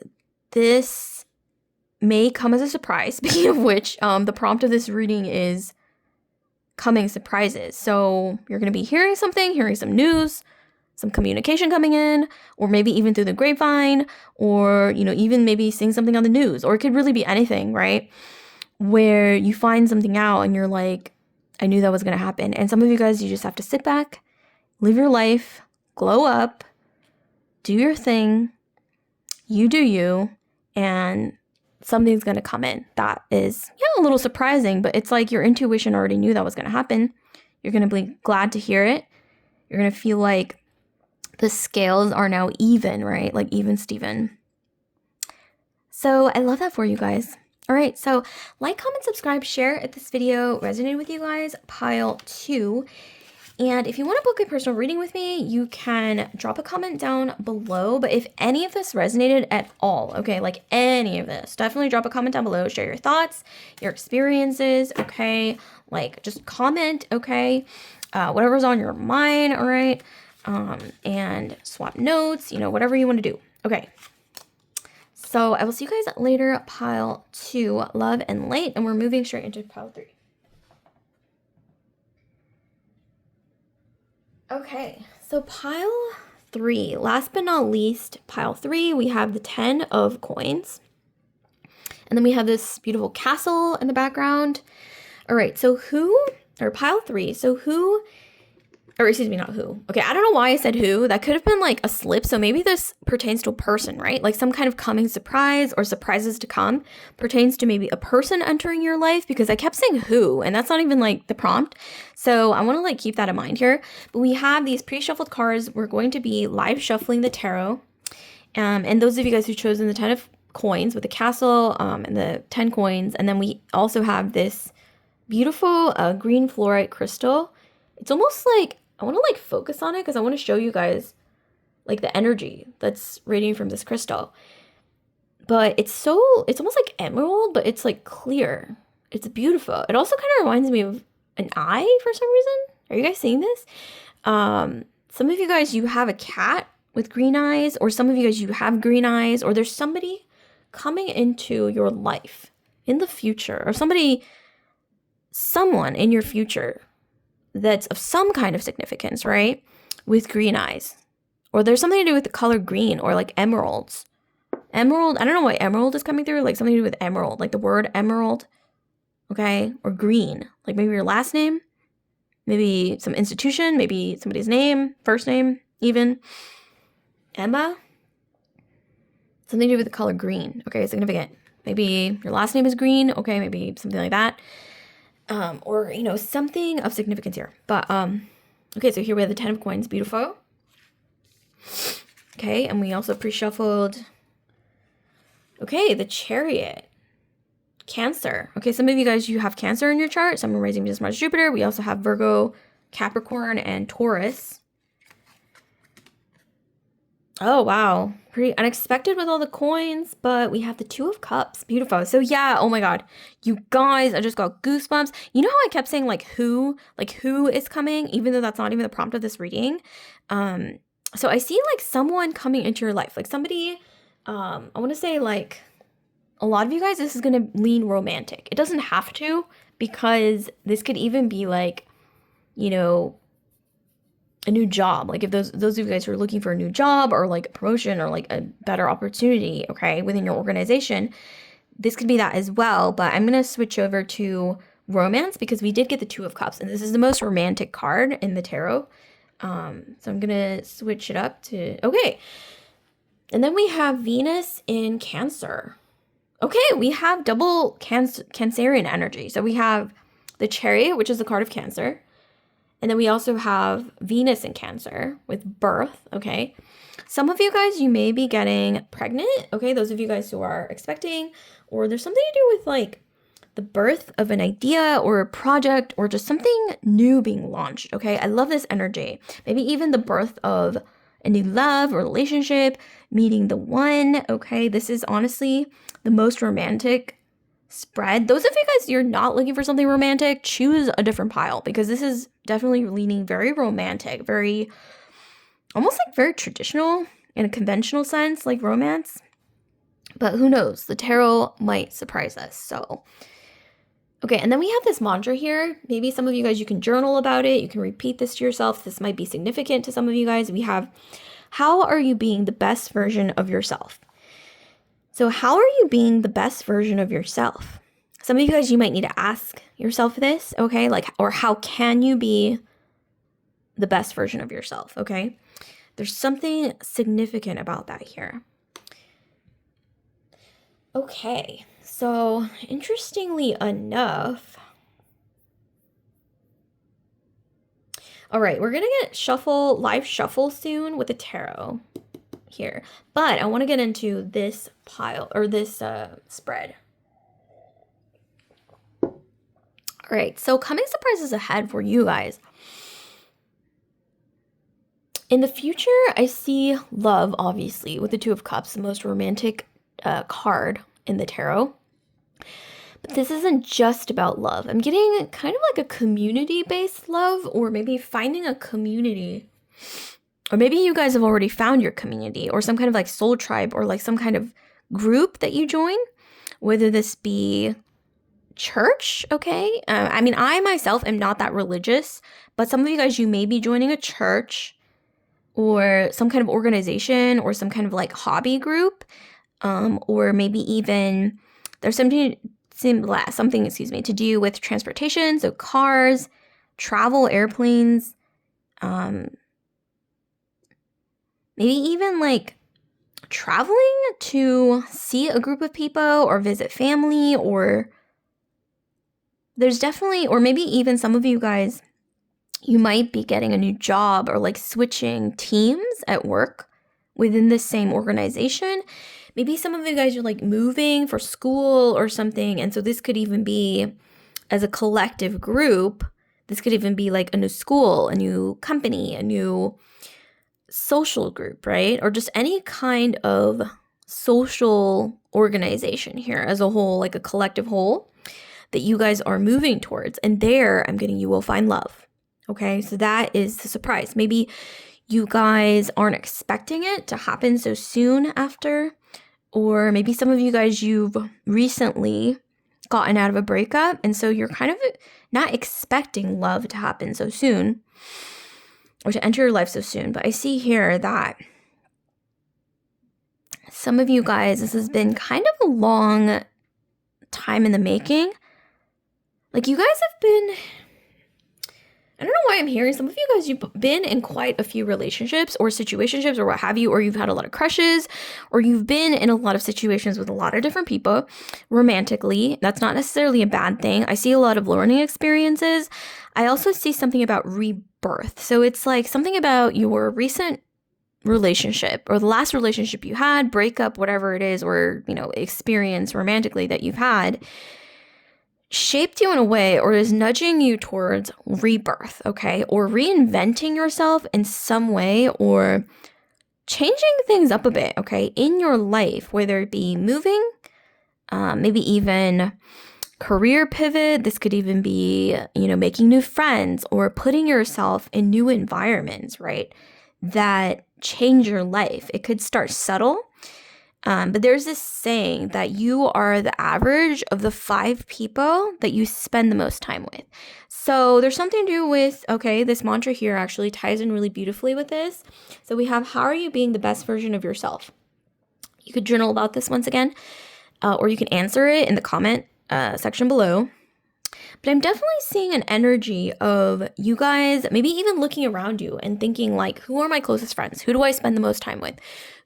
this may come as a surprise. Speaking of which, the prompt of this reading is coming surprises. So you're going to be hearing some news, some communication coming in, or maybe even through the grapevine, or, even maybe seeing something on the news, or it could really be anything, right? Where you find something out and you're like, I knew that was going to happen. And some of you guys, you just have to sit back, live your life, glow up, do your thing, you do you, and something's going to come in that is, a little surprising, but it's like your intuition already knew that was going to happen. You're going to be glad to hear it. You're going to feel like the scales are now even, right? Like even Steven. So I love that for you guys. All right, so like, comment, subscribe, share if this video resonated with you guys, pile 2. And if you want to book a personal reading with me, you can drop a comment down below. But if any of this resonated at all, okay, like any of this, definitely drop a comment down below. Share your thoughts, your experiences, okay? Like just comment, okay? Whatever's on your mind, all right? And swap notes, whatever you want to do. Okay. So I will see you guys later, pile 2, love and light, and we're moving straight into pile 3. Okay, so pile 3, last but not least, pile 3, we have the 10 of coins. And then we have this beautiful castle in the background. All right, so pile 3, so who, or excuse me, not who. Okay, I don't know why I said who. That could have been like a slip. So maybe this pertains to a person, right? Like some kind of coming surprise or surprises to come pertains to maybe a person entering your life, because I kept saying who, and that's not even like the prompt. So I want to like keep that in mind here. But we have these pre-shuffled cards. We're going to be live shuffling the tarot. And those of you guys who've chosen the 10 of coins with the castle and the 10 coins. And then we also have this beautiful green fluorite crystal. It's almost like, I want to like focus on it because I want to show you guys like the energy that's radiating from this crystal. But it's almost like emerald, but it's like clear. It's beautiful. It also kind of reminds me of an eye for some reason. Are you guys seeing this? Some of you guys, you have a cat with green eyes, or some of you guys, you have green eyes, or there's somebody coming into your life in the future, or someone in your future that's of some kind of significance, right? With green eyes Or there's something to do with the color green or like emeralds. Emerald, I don't know why emerald is coming through. Like something to do with emerald, like the word emerald. Okay, or green. Like maybe your last name. Maybe some institution. Maybe somebody's name, first name even. Emma. Something to do with the color green. Okay, significant. Maybe your last name is green. Okay, maybe something like that. Or, you know, something of significance here. But, okay, so here we have the 10 of coins. Beautiful. Okay, and we also pre-shuffled. Okay, the Chariot. Cancer. Okay, some of you guys, you have Cancer in your chart. Some are rising Venus, Mars, Jupiter. We also have Virgo, Capricorn, and Taurus. Oh, wow. Pretty unexpected with all the coins, but we have the Two of Cups. Beautiful. So yeah, oh my God. You guys, I just got goosebumps. You know how I kept saying who is coming, even though that's not even the prompt of this reading? So I see like someone coming into your life, like somebody, I want to say like a lot of you guys, this is going to lean romantic. It doesn't have to, because this could even be like, you know, a new job. Like if those of you guys who are looking for a new job or like a promotion or like a better opportunity, okay, within your organization, this could be that as well. But I'm going to switch over to romance because we did get the Two of Cups and this is the most romantic card in the tarot. So I'm going to switch it up to, okay. And then we have Venus in Cancer. Okay, we have double Cancerian energy. So we have the Chariot, which is the card of Cancer. And then we also have Venus in Cancer with birth, okay? Some of you guys, you may be getting pregnant, okay? Those of you guys who are expecting, or there's something to do with like the birth of an idea or a project or just something new being launched, okay? I love this energy. Maybe even the birth of a new love or relationship, meeting the one, okay? This is honestly the most romantic spread. Those of you guys, you're not looking for something romantic, choose a different pile because this is definitely leaning very romantic, very, almost like very traditional in a conventional sense, like romance. But who knows? The tarot might surprise us. So, okay, and then we have this mantra here. Maybe some of you guys, you can journal about it. You can repeat this to yourself. This might be significant to some of you guys. We have, how are you being the best version of yourself? So how are you being the best version of yourself? Some of you guys, you might need to ask yourself this, okay? Like, or how can you be the best version of yourself, okay? There's something significant about that here. Okay, so interestingly enough, all right, we're gonna get live shuffle soon with the tarot here, but I want to get into this pile or this spread. All right, so coming surprises ahead for you guys. In the future, I see love, obviously, with the Two of Cups, the most romantic card in the tarot. But this isn't just about love. I'm getting kind of like a community-based love, or maybe finding a community. Or maybe you guys have already found your community or some kind of like soul tribe or like some kind of group that you join, whether this be church, okay? I mean, I myself am not that religious, but some of you guys, you may be joining a church or some kind of organization or some kind of like hobby group, or maybe even there's something to do with transportation, so cars, travel, airplanes, maybe even like traveling to see a group of people or visit family, or there's definitely, or maybe even some of you guys, you might be getting a new job or like switching teams at work within the same organization. Maybe some of you guys are like moving for school or something. And so this could even be as a collective group. This could even be like a new school, a new company, a new social group, right? Or just any kind of social organization here as a whole, like a collective whole that you guys are moving towards. And there, I'm getting, you will find love. Okay, so that is the surprise. Maybe you guys aren't expecting it to happen so soon after, or maybe some of you guys, you've recently gotten out of a breakup, and so you're kind of not expecting love to happen so soon. or to enter your life so soon. But I see here that some of you guys, this has been kind of a long time in the making. Like, you guys have been, I don't know why I'm hearing some of you guys, you've been in quite a few relationships or situationships or what have you, or you've had a lot of crushes, or you've been in a lot of situations with a lot of different people romantically. That's not necessarily a bad thing. I see a lot of learning experiences. I also see something about rebirth. So it's like something about your recent relationship or the last relationship you had, breakup, whatever it is, or, experience romantically that you've had, shaped you in a way or is nudging you towards rebirth, okay? Or reinventing yourself in some way or changing things up a bit, okay? In your life, whether it be moving, maybe even career pivot. This could even be, making new friends or putting yourself in new environments, right? That change your life. It could start subtle. But there's this saying that you are the average of the 5 people that you spend the most time with. So there's something to do with, okay, this mantra here actually ties in really beautifully with this. So we have, how are you being the best version of yourself? You could journal about this once again, or you can answer it in the comment section below. But I'm definitely seeing an energy of you guys maybe even looking around you and thinking like, who are my closest friends? Who do I spend the most time with?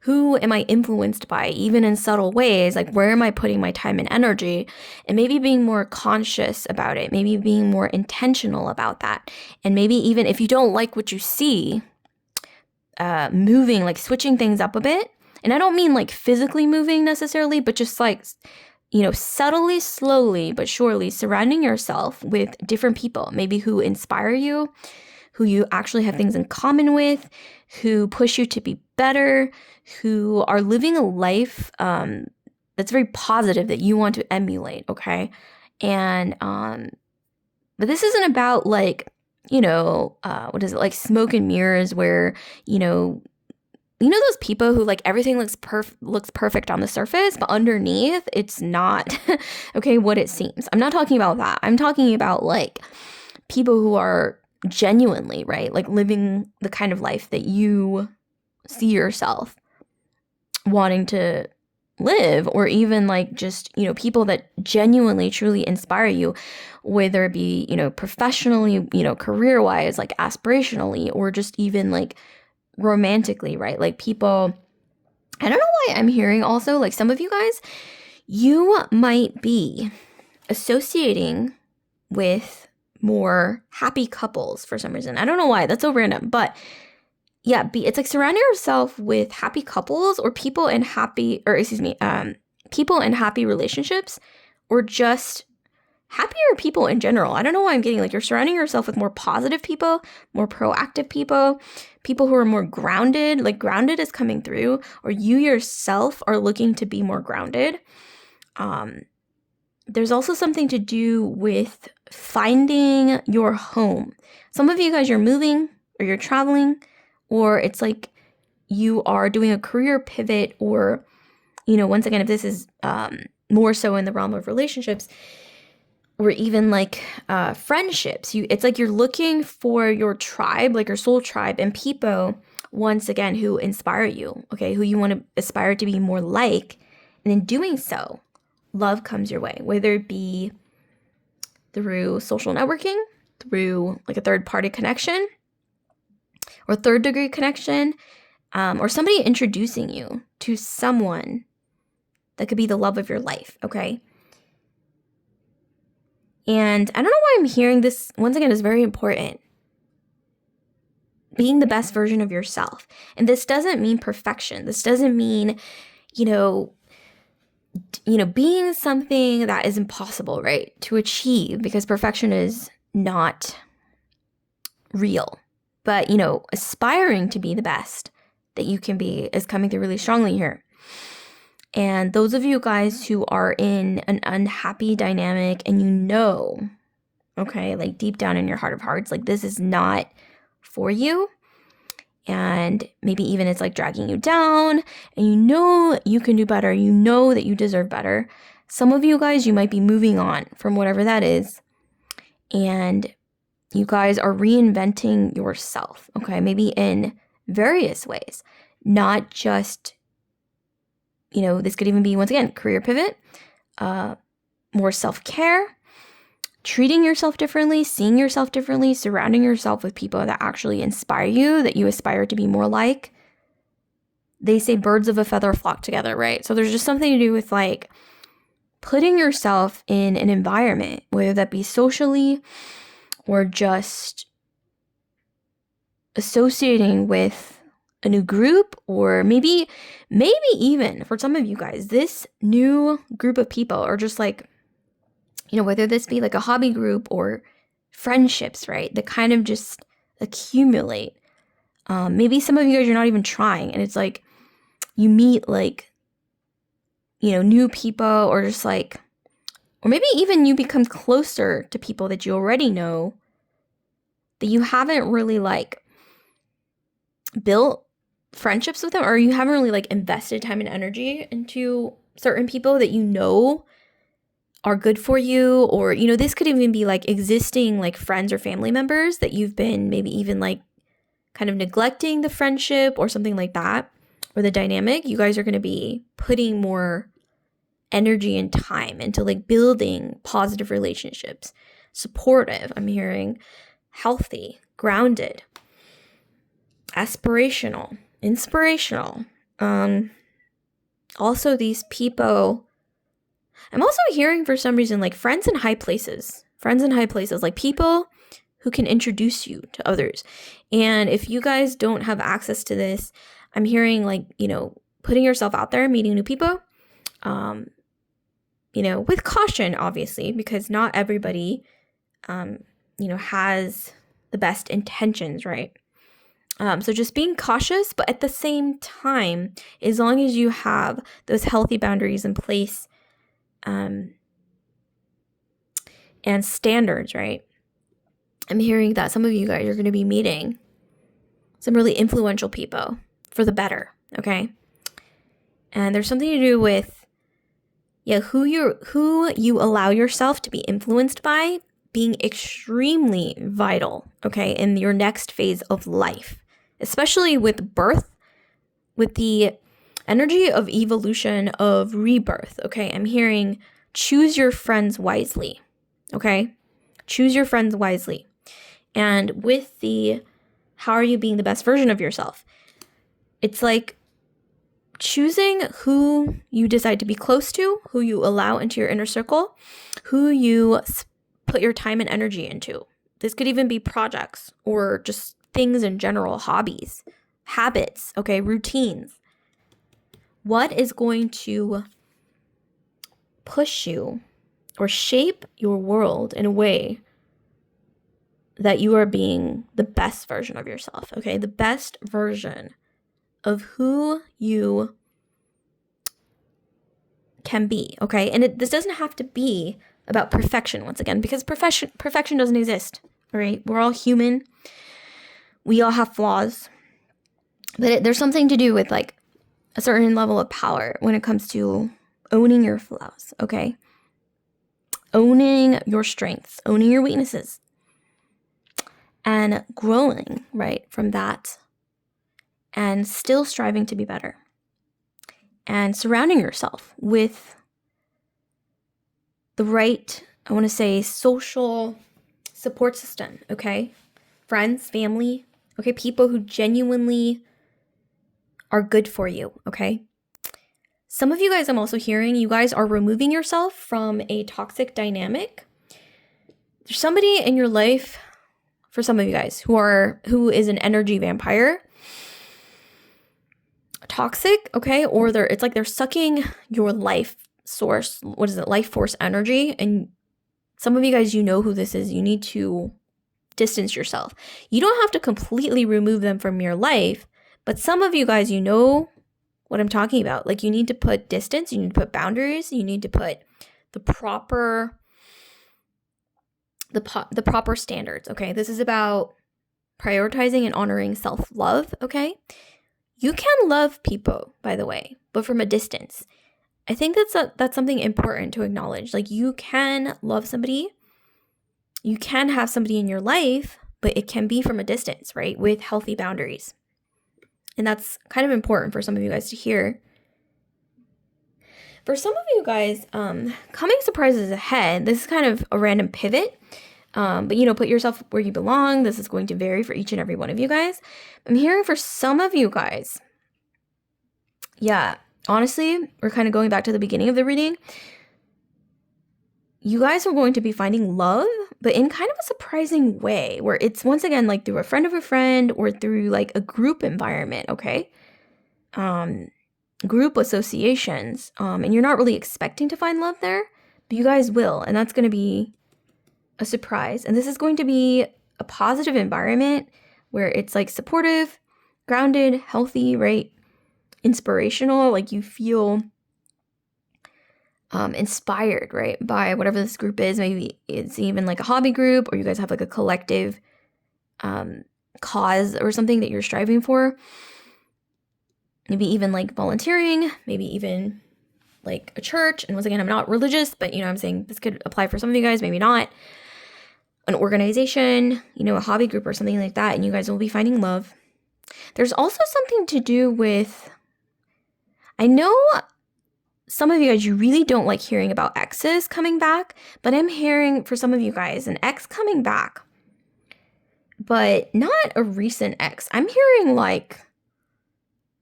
Who am I influenced by, even in subtle ways? Like, where am I putting my time and energy? And maybe being more conscious about it, maybe being more intentional about that. And maybe even if you don't like what you see, moving, like switching things up a bit. And I don't mean like physically moving necessarily, but just like, subtly, slowly, but surely surrounding yourself with different people, maybe who inspire you, who you actually have things in common with, who push you to be better, who are living a life that's very positive that you want to emulate, okay? And, but this isn't about like, what is it, like smoke and mirrors where, those people who like everything looks perfect on the surface, but underneath it's not, okay, what it seems. I'm not talking about that. I'm talking about like people who are genuinely, right, like living the kind of life that you see yourself wanting to live, or even like just, people that genuinely, truly inspire you, whether it be, professionally, career-wise, like aspirationally, or just even like romantically, right? Like people, I don't know why I'm hearing also like some of you guys, you might be associating with more happy couples for some reason. I don't know why, that's so random, but yeah, it's like surrounding yourself with happy couples or people in happy relationships, or just happier people in general. I don't know why I'm getting like you're surrounding yourself with more positive people, more proactive people, people who are more grounded, like grounded is coming through, or you yourself are looking to be more grounded. There's also something to do with finding your home. Some of you guys, you're moving or you're traveling, or it's like you are doing a career pivot, or, once again, if this is more so in the realm of relationships, or even like friendships, it's like you're looking for your tribe, like your soul tribe, and people, once again, who inspire you, okay, who you want to aspire to be more like. And in doing so, love comes your way, whether it be through social networking, through like a third-party connection, or third-degree connection, or somebody introducing you to someone that could be the love of your life, okay? And I don't know why I'm hearing this, once again, is very important. Being the best version of yourself. And this doesn't mean perfection. This doesn't mean, being something that is impossible, right, to achieve, because perfection is not real. But, aspiring to be the best that you can be is coming through really strongly here. And those of you guys who are in an unhappy dynamic and okay, like deep down in your heart of hearts, like this is not for you. And maybe even it's like dragging you down, and you can do better. That you deserve better. Some of you guys, you might be moving on from whatever that is. And You guys are reinventing yourself, okay? Maybe in various ways, not just, this could even be, once again, career pivot, more self-care, treating yourself differently, seeing yourself differently, surrounding yourself with people that actually inspire you, that you aspire to be more like. They say birds of a feather flock together, right? So there's just something to do with like putting yourself in an environment, whether that be socially or just associating with a new group, or maybe even for some of you guys, this new group of people are just like, whether this be like a hobby group or friendships, right? That kind of just accumulate. Maybe some of you guys, you're not even trying, and it's like you meet like, new people, or just like, or maybe even you become closer to people that you already know that you haven't really like built friendships with them, or you haven't really like invested time and energy into certain people that are good for you. Or, this could even be like existing like friends or family members that you've been maybe even like kind of neglecting the friendship or something like that, or the dynamic. You guys are going to be putting more energy and time into like building positive relationships, supportive, I'm hearing, healthy, grounded, aspirational, inspirational. Also these people, I'm also hearing for some reason like friends in high places, like people who can introduce you to others. And if you guys don't have access to this, I'm hearing like, putting yourself out there, meeting new people, with caution, obviously, because not everybody, has the best intentions, right? So just being cautious, but at the same time, as long as you have those healthy boundaries in place, and standards, right? I'm hearing that some of you guys are going to be meeting some really influential people for the better, okay? And there's something to do with, who you allow yourself to be influenced by being extremely vital, okay, in your next phase of life, especially with birth, with the energy of evolution, of rebirth, okay? I'm hearing choose your friends wisely, okay? Choose your friends wisely. And with the how are you being the best version of yourself? It's like choosing who you decide to be close to, who you allow into your inner circle, who you put your time and energy into. This could even be projects or just things in general, hobbies, habits, okay, routines. What is going to push you or shape your world in a way that you are being the best version of yourself, okay? The best version of who you can be, okay? And this doesn't have to be about perfection, once again, because perfection doesn't exist, all right? We're all human. We all have flaws. But there's something to do with like a certain level of power when it comes to owning your flaws, okay? Owning your strengths, owning your weaknesses, and growing, right, from that, and still striving to be better, and surrounding yourself with the right, I want to say, social support system, okay? Friends, family, okay? People who genuinely are good for you, okay? Some of you guys, I'm also hearing, you guys are removing yourself from a toxic dynamic. There's somebody in your life, for some of you guys, who is an energy vampire. Toxic, okay? Or it's like they're sucking your life source, life force energy. And some of you guys, you know who this is. You need to distance yourself. You don't have to completely remove them from your life, but some of you guys, you know what I'm talking about. Like, you need to put distance, you need to put boundaries, you need to put the proper standards, okay? This is about prioritizing and honoring self-love, okay? You can love people, by the way, but from a distance. I think that's something important to acknowledge. Like, you can love somebody you can have somebody in your life, but it can be from a distance, right? With healthy boundaries. And that's kind of important for some of you guys to hear. For some of you guys, coming surprises ahead. This is kind of a random pivot. But put yourself where you belong. This is going to vary for each and every one of you guys. I'm hearing for some of you guys. Yeah, honestly, we're kind of going back to the beginning of the reading. You guys are going to be finding love, but in kind of a surprising way, where it's once again like through a friend of a friend or through like a group environment, okay? Group associations, and you're not really expecting to find love there, but you guys will, and that's going to be a surprise. And this is going to be a positive environment where it's like supportive, grounded, healthy, right? Inspirational, like you feel inspired, right, by whatever this group is. Maybe it's even like a hobby group, or you guys have like a collective cause or something that you're striving for. Maybe even like volunteering, maybe even like a church. And once again, I'm not religious, but I'm saying this could apply for some of you guys, maybe not. An organization, a hobby group or something like that, and you guys will be finding love. There's also something to do with, I know some of you guys, you really don't like hearing about exes coming back, but I'm hearing for some of you guys an ex coming back, but not a recent ex. I'm hearing like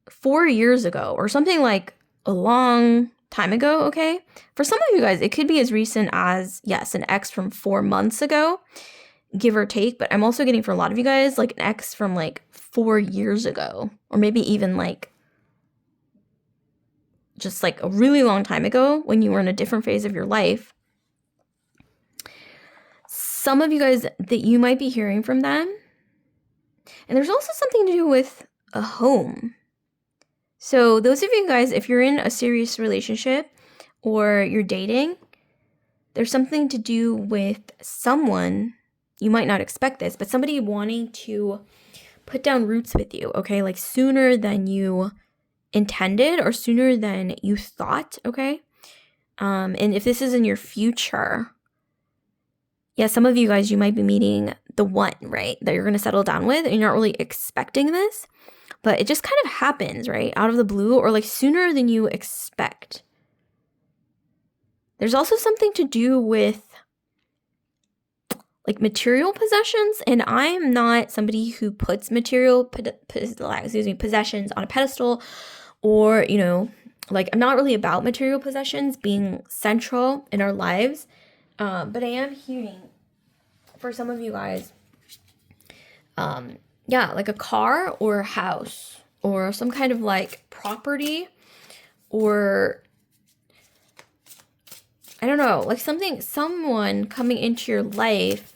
4 years ago or something, like a long time ago, okay? For some of you guys, it could be as recent as, yes, an ex from 4 months ago, give or take, but I'm also getting for a lot of you guys like an ex from like 4 years ago, or maybe even like just like a really long time ago when you were in a different phase of your life. Some of you guys that you might be hearing from them. And there's also something to do with a home. So those of you guys, if you're in a serious relationship or you're dating, there's something to do with someone, you might not expect this, but somebody wanting to put down roots with you, okay? Like sooner than you intended or sooner than you thought, okay? And if this is in your future, yeah, some of you guys, you might be meeting the one, right, that you're going to settle down with, and you're not really expecting this, but it just kind of happens, right, out of the blue, or like sooner than you expect. There's also something to do with like material possessions, and I'm not somebody who puts material possessions on a pedestal, or like I'm not really about material possessions being central in our lives, but I am hearing for some of you guys, like a car or a house or some kind of like property, or I don't know, like someone coming into your life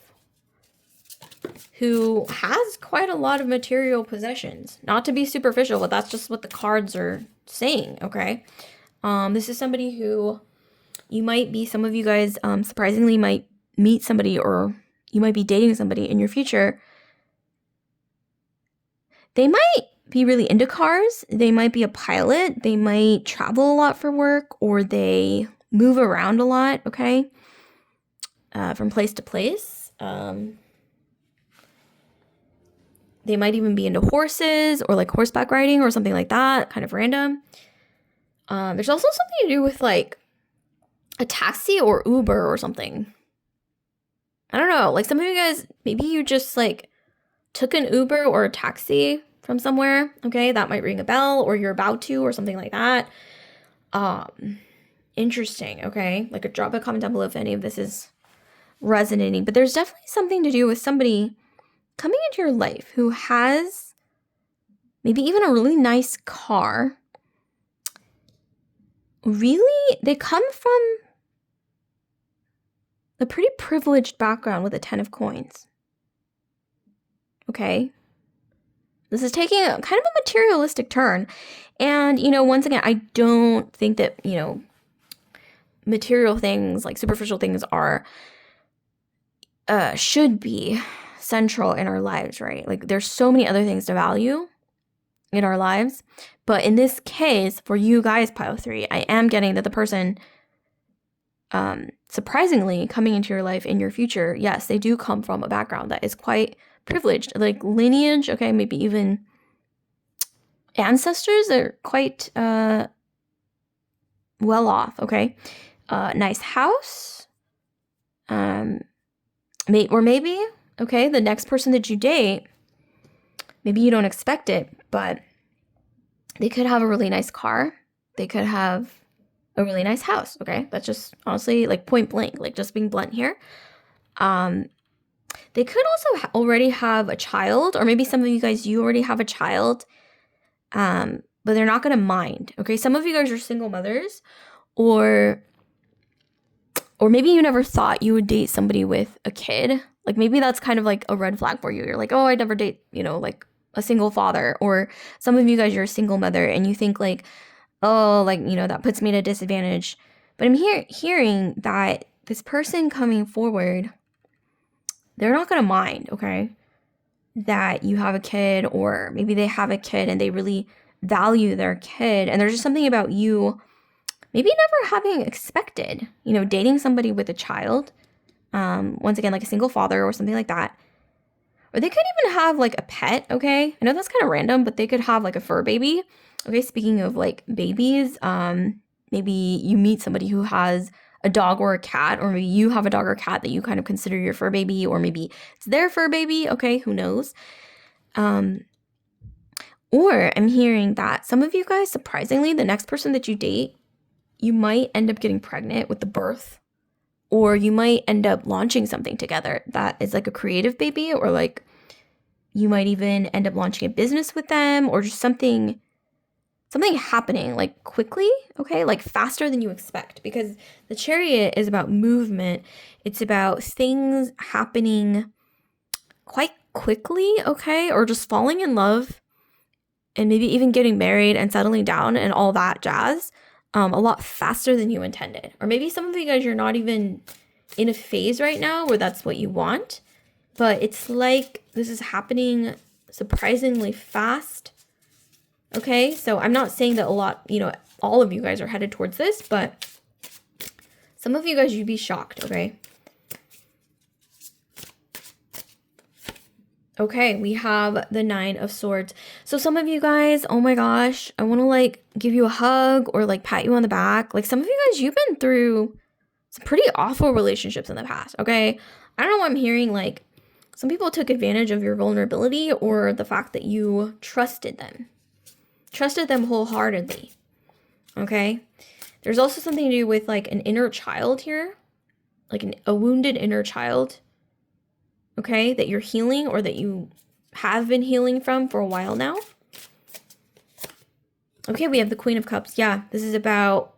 who has quite a lot of material possessions. Not to be superficial, but that's just what the cards are saying, okay? This is somebody who you might be, some of you guys surprisingly might meet somebody, or you might be dating somebody in your future. They might be really into cars. They might be a pilot. They might travel a lot for work, or they move around a lot, okay? From place to place. They might even be into horses or like horseback riding or something like that, kind of random. There's also something to do with like a taxi or Uber or something. I don't know, like some of you guys, maybe you just like took an Uber or a taxi from somewhere, okay? That might ring a bell, or you're about to, or something like that. Interesting, okay? Like drop a comment down below if any of this is resonating. But there's definitely something to do with somebody coming into your life who has maybe even a really nice car. Really, they come from a pretty privileged background with a 10 of coins. Okay? This is taking a kind of a materialistic turn. And, once again, I don't think that, material things, like superficial things are, should be central in our lives, right? Like there's so many other things to value in our lives. But in this case, for you guys, pile 3, I am getting that the person surprisingly coming into your life in your future, yes, they do come from a background that is quite privileged, like lineage, okay, maybe even ancestors are quite well off, okay? Nice house, maybe, okay, the next person that you date, maybe you don't expect it, but they could have a really nice car. They could have a really nice house, okay? That's just honestly like point blank, like just being blunt here. They could also already have a child, or maybe some of you guys, you already have a child, but they're not going to mind, okay? Some of you guys are single mothers, or maybe you never thought you would date somebody with a kid. Like maybe that's kind of like a red flag for you. You're like, oh, I'd never date, like a single father. Or some of you guys, you're a single mother and you think like, oh, like, that puts me at a disadvantage. But I'm hearing that this person coming forward, they're not going to mind, okay, that you have a kid, or maybe they have a kid and they really value their kid. And there's just something about you maybe never having expected, dating somebody with a child. Once again, like a single father or something like that. Or they could even have like a pet, okay? I know that's kind of random, but they could have like a fur baby. Okay, speaking of like babies, maybe you meet somebody who has a dog or a cat, or maybe you have a dog or cat that you kind of consider your fur baby, or maybe it's their fur baby, okay, who knows? Or I'm hearing that some of you guys, surprisingly, the next person that you date, you might end up getting pregnant with the birth, or you might end up launching something together that is like a creative baby, or like you might even end up launching a business with them, or just something happening like quickly, okay, like faster than you expect, because the Chariot is about movement. It's about things happening quite quickly, okay, or just falling in love and maybe even getting married and settling down and all that jazz. A lot faster than you intended. Or maybe some of you guys, you're not even in a phase right now where that's what you want, but it's like this is happening surprisingly fast. Okay, so I'm not saying that all of you guys are headed towards this, but some of you guys, you'd be shocked, okay? Okay, we have the 9 of Swords. So some of you guys, oh my gosh, I want to like give you a hug or like pat you on the back. Like some of you guys, you've been through some pretty awful relationships in the past, okay? I don't know why I'm hearing like some people took advantage of your vulnerability or the fact that you trusted them wholeheartedly, okay? There's also something to do with like an inner child here, like a wounded inner child, okay, that you're healing or that you have been healing from for a while now. Okay, we have the Queen of Cups. Yeah, this is about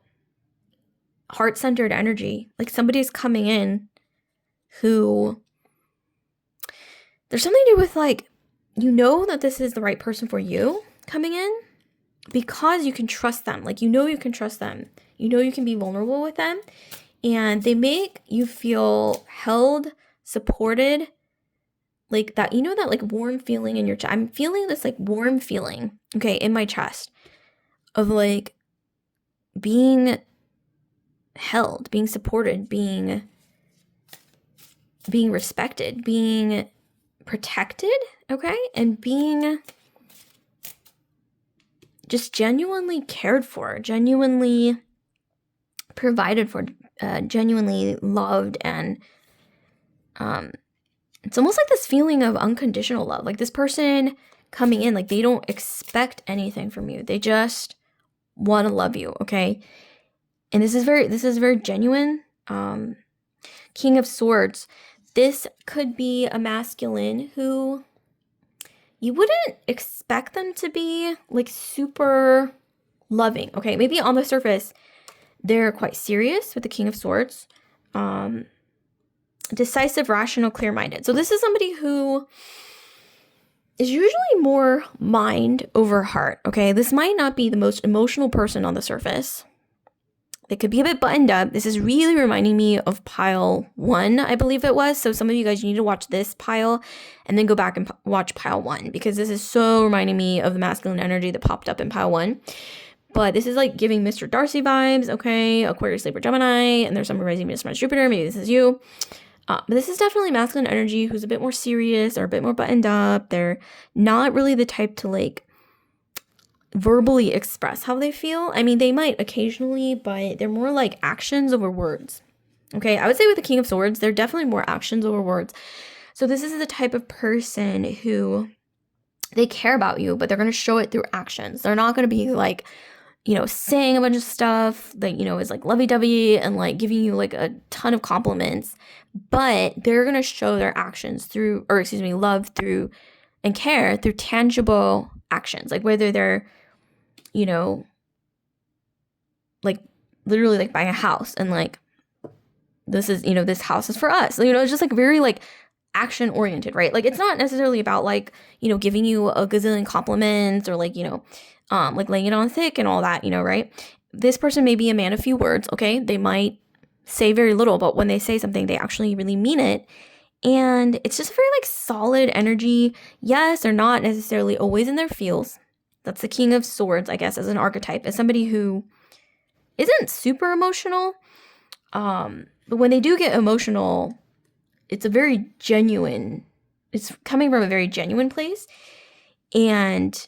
heart-centered energy. Like somebody's coming in who, there's something to do with like, that this is the right person for you coming in because you can trust them. Like, you can trust them. You can be vulnerable with them. And they make you feel held, supported, like that, that like warm feeling in your chest. I'm feeling this like warm feeling, okay, in my chest of like being held, being supported, being respected, being protected, okay, and being just genuinely cared for, genuinely provided for, genuinely loved. And it's almost like this feeling of unconditional love. Like this person coming in, like they don't expect anything from you. They just want to love you, okay? And this is very genuine. King of Swords. This could be a masculine who you wouldn't expect them to be like super loving, okay? Maybe on the surface, they're quite serious with the King of Swords. Decisive, rational, clear-minded. So this is somebody who is usually more mind over heart, okay? This might not be the most emotional person on the surface. They could be a bit buttoned up. This is really reminding me of pile 1, I believe it was. So some of you guys, you need to watch this pile and then go back and watch pile 1, because this is so reminding me of the masculine energy that popped up in pile 1. But this is like giving Mr. Darcy vibes, okay? Aquarius, Libra, Gemini, and there's some rising Venus, Mars, Jupiter. Maybe this is you. But this is definitely masculine energy who's a bit more serious or a bit more buttoned up. They're not really the type to like verbally express how they feel. I mean, they might occasionally, but they're more like actions over words. Okay, I would say with the King of Swords, they're definitely more actions over words. So this is the type of person who they care about you, but they're going to show it through actions. They're not going to be like, saying a bunch of stuff that, is like lovey-dovey and like giving you like a ton of compliments, but they're going to show their actions through, love through and care through tangible actions. Like whether they're, like literally like buying a house and like, this is, this house is for us. It's just like very like action oriented, right? Like it's not necessarily about like, giving you a gazillion compliments or like, like laying it on thick and all that, right? This person may be a man of few words, okay? They might say very little, but when they say something, they actually really mean it. And it's just a very like solid energy. Yes, they're not necessarily always in their feels. That's the King of Swords, I guess, as an archetype, as somebody who isn't super emotional. But when they do get emotional, it's coming from a very genuine place. And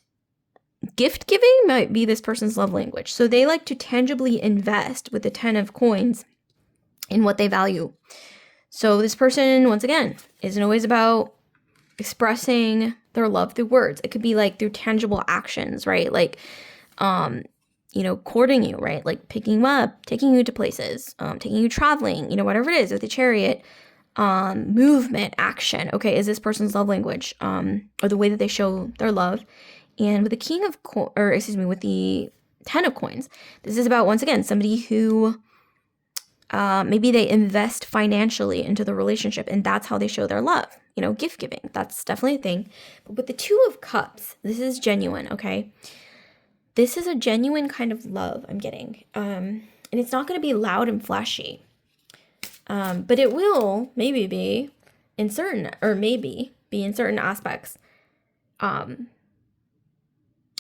gift giving might be this person's love language. So they like to tangibly invest with the 10 of coins in what they value. So this person, once again, isn't always about expressing their love through words. It could be like through tangible actions, right? Like, courting you, right? Like picking you up, taking you to places, taking you traveling, whatever it is with the Chariot, movement, action. Okay, is this person's love language, or the way that they show their love. And with the with the 10 of coins, this is about, once again, somebody who maybe they invest financially into the relationship and that's how they show their love. Gift giving, that's definitely a thing. But with the 2 of cups, this is genuine, okay? This is a genuine kind of love I'm getting. And it's not going to be loud and flashy. But it will maybe be in certain aspects. Kind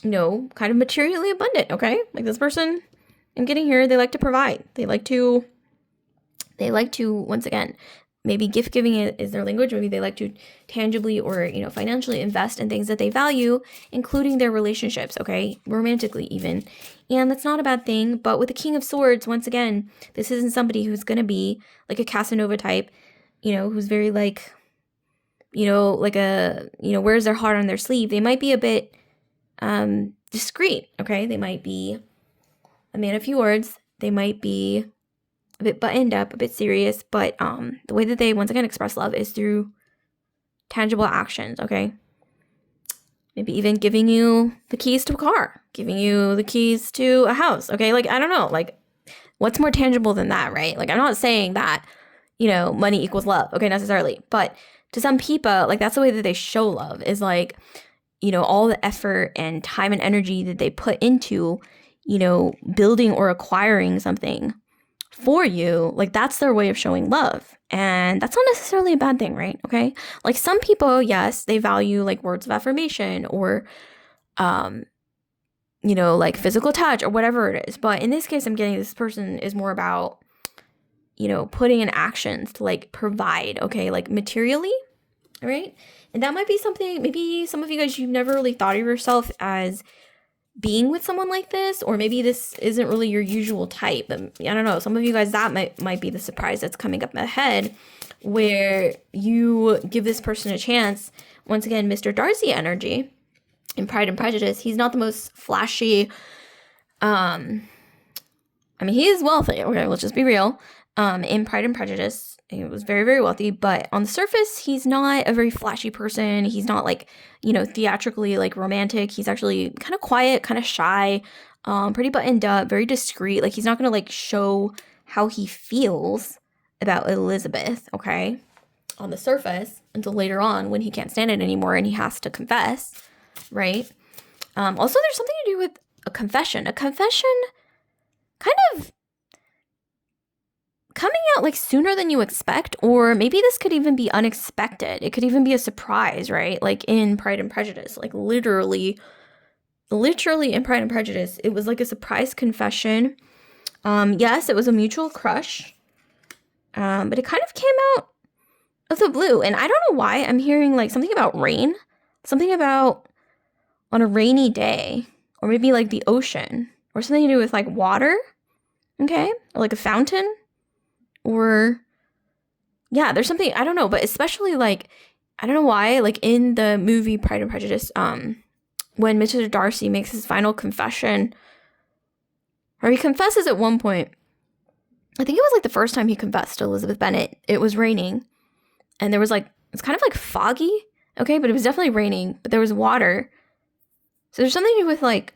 of materially abundant, okay? Like this person I'm getting here, they like to provide. They like to, once again, maybe gift giving is their language. Maybe they like to tangibly or, financially invest in things that they value, including their relationships, okay? Romantically even. And that's not a bad thing. But with the King of Swords, once again, this isn't somebody who's going to be like a Casanova type, who's very like, wears their heart on their sleeve. They might be a bit discreet, okay? They might be a man of few words. They might be a bit buttoned up, a bit serious, but the way that they once again express love is through tangible actions, okay? Maybe even giving you the keys to a car, giving you the keys to a house, okay? Like, I don't know, like, what's more tangible than that, right? Like, I'm not saying that, money equals love, okay, necessarily, but to some people, like, that's the way that they show love is like, all the effort and time and energy that they put into, building or acquiring something for you, like that's their way of showing love. And that's not necessarily a bad thing, right? Okay. Like some people, yes, they value like words of affirmation or, like physical touch or whatever it is. But in this case, I'm getting this person is more about, putting in actions to like provide, okay, like materially, right? And that might be something, maybe some of you guys, you've never really thought of yourself as being with someone like this, or maybe this isn't really your usual type. I don't know. Some of you guys, that might be the surprise that's coming up in the head, where you give this person a chance. Once again, Mr. Darcy energy in Pride and Prejudice. He's not the most flashy. He is wealthy. Okay, let's just be real. In Pride and Prejudice, he was very, very wealthy, but on the surface, he's not a very flashy person. He's not like, theatrically like romantic. He's actually kind of quiet, kind of shy, pretty buttoned up, very discreet. Like he's not going to like show how he feels about Elizabeth, okay, on the surface until later on when he can't stand it anymore and he has to confess, right? Also, there's something to do with a confession. A confession kind of coming out like sooner than you expect, or maybe this could even be unexpected. It could even be a surprise, right? Like in Pride and Prejudice, like literally literally in Pride and Prejudice, it was like a surprise confession. Yes, it was a mutual crush. But it kind of came out of the blue. And I don't know why I'm hearing like something about rain. Something about on a rainy day. Or maybe like the ocean. Or something to do with like water. Okay? Or like a fountain. Or yeah, there's something, I don't know. But especially like, I don't know why, like in the movie Pride and Prejudice, when Mr. Darcy makes his final confession, or he confesses at one point, I think it was like the first time he confessed to Elizabeth Bennet, it was raining, and there was like, it's kind of like foggy, okay, but it was definitely raining, but there was water, so there's something to do with like,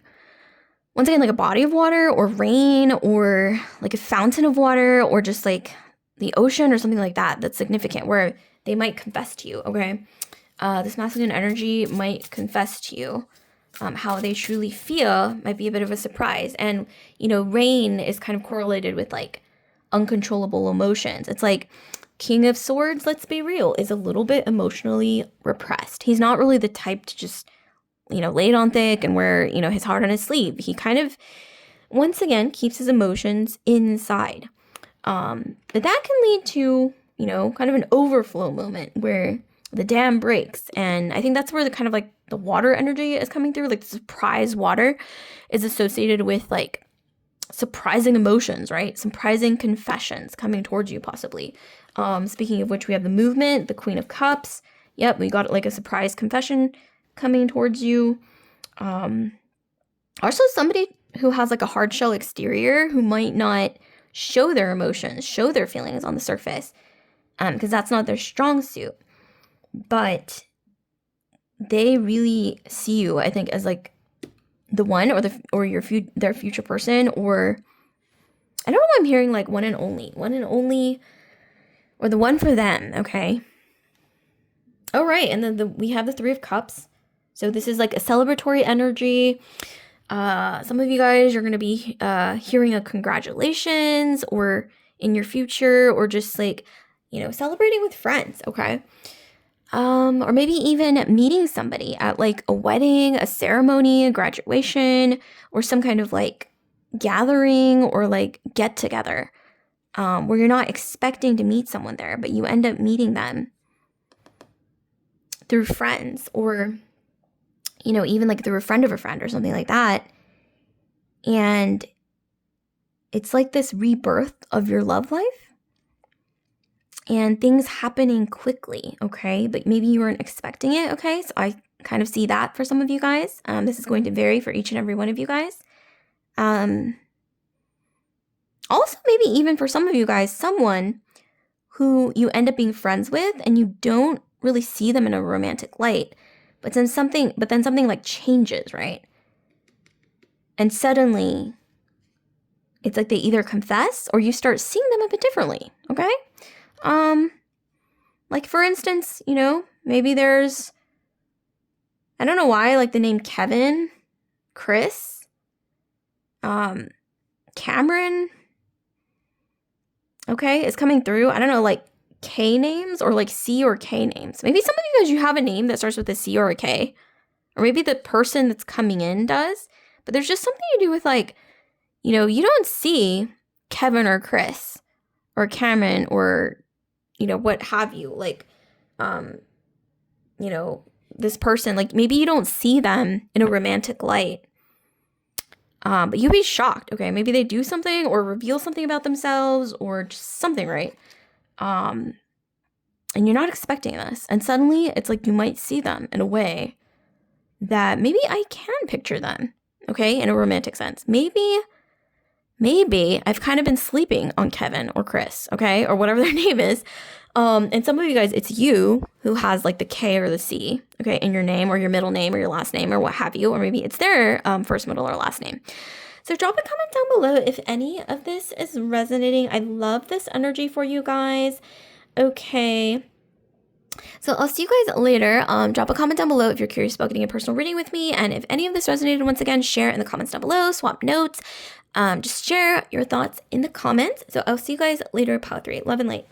once again, like a body of water, or rain, or like a fountain of water, or just like the ocean, or something like that, that's significant, where they might confess to you, okay? This masculine energy might confess to you. How they truly feel might be a bit of a surprise. And, you know, rain is kind of correlated with like uncontrollable emotions. It's like King of Swords, let's be real, is a little bit emotionally repressed. He's not really the type to just, you know, lay it on thick and wear, you know, his heart on his sleeve. He kind of, once again, keeps his emotions inside. But that can lead to, you know, kind of an overflow moment where the dam breaks. And I think that's where the kind of like the water energy is coming through. Like the surprise water is associated with like surprising emotions, right? Surprising confessions coming towards you possibly. Speaking of which, we have the movement, the Queen of Cups. Yep, we got like a surprise confession coming towards you. Also somebody who has like a hard shell exterior who might not show their emotions, show their feelings on the surface, because that's not their strong suit. But they really see you, I think, as like the one, or their future person, or I don't know why I'm hearing like one and only, or the one for them. Okay. All right, and then we have the Three of Cups. So this is like a celebratory energy. Some of you guys, you're gonna be hearing a congratulations, or in your future, or just like, you know, celebrating with friends. Okay. Or maybe even meeting somebody at like a wedding, a ceremony, a graduation, or some kind of like gathering or like get together, where you're not expecting to meet someone there, but you end up meeting them through friends, or, you know, even like through a friend of a friend or something like that. And it's like this rebirth of your love life. And things happening quickly, okay? But maybe you weren't expecting it, okay? So I kind of see that for some of you guys. This is going to vary for each and every one of you guys. Also, maybe even for some of you guys, someone who you end up being friends with and you don't really see them in a romantic light. But then something like changes, right? And suddenly, it's like they either confess or you start seeing them a bit differently, okay? Like for instance, you know, maybe there's, I don't know why, like the name Kevin, Chris, Cameron, okay, is coming through. I don't know, like K names or like C or K names. Maybe some of you guys, you have a name that starts with a C or a K, or maybe the person that's coming in does, but there's just something to do with like, you know, you don't see Kevin or Chris or Cameron or, you know, what have you, like, you know, this person, like maybe you don't see them in a romantic light, but you'd be shocked, okay? Maybe they do something or reveal something about themselves or just something, right? And you're not expecting this. And suddenly it's like you might see them in a way that maybe I can picture them, okay? In a romantic sense. Maybe I've kind of been sleeping on Kevin or Chris, okay? Or whatever their name is. And some of you guys, it's you who has like the K or the C, okay, in your name or your middle name or your last name or what have you. Or maybe it's their first, middle, or last name. So drop a comment down below if any of this is resonating. I love this energy for you guys. Okay. So I'll see you guys later. Drop a comment down below if you're curious about getting a personal reading with me. And if any of this resonated, once again, share it in the comments down below, swap notes. Just share your thoughts in the comments. So I'll see you guys later, Power 3. Love and light.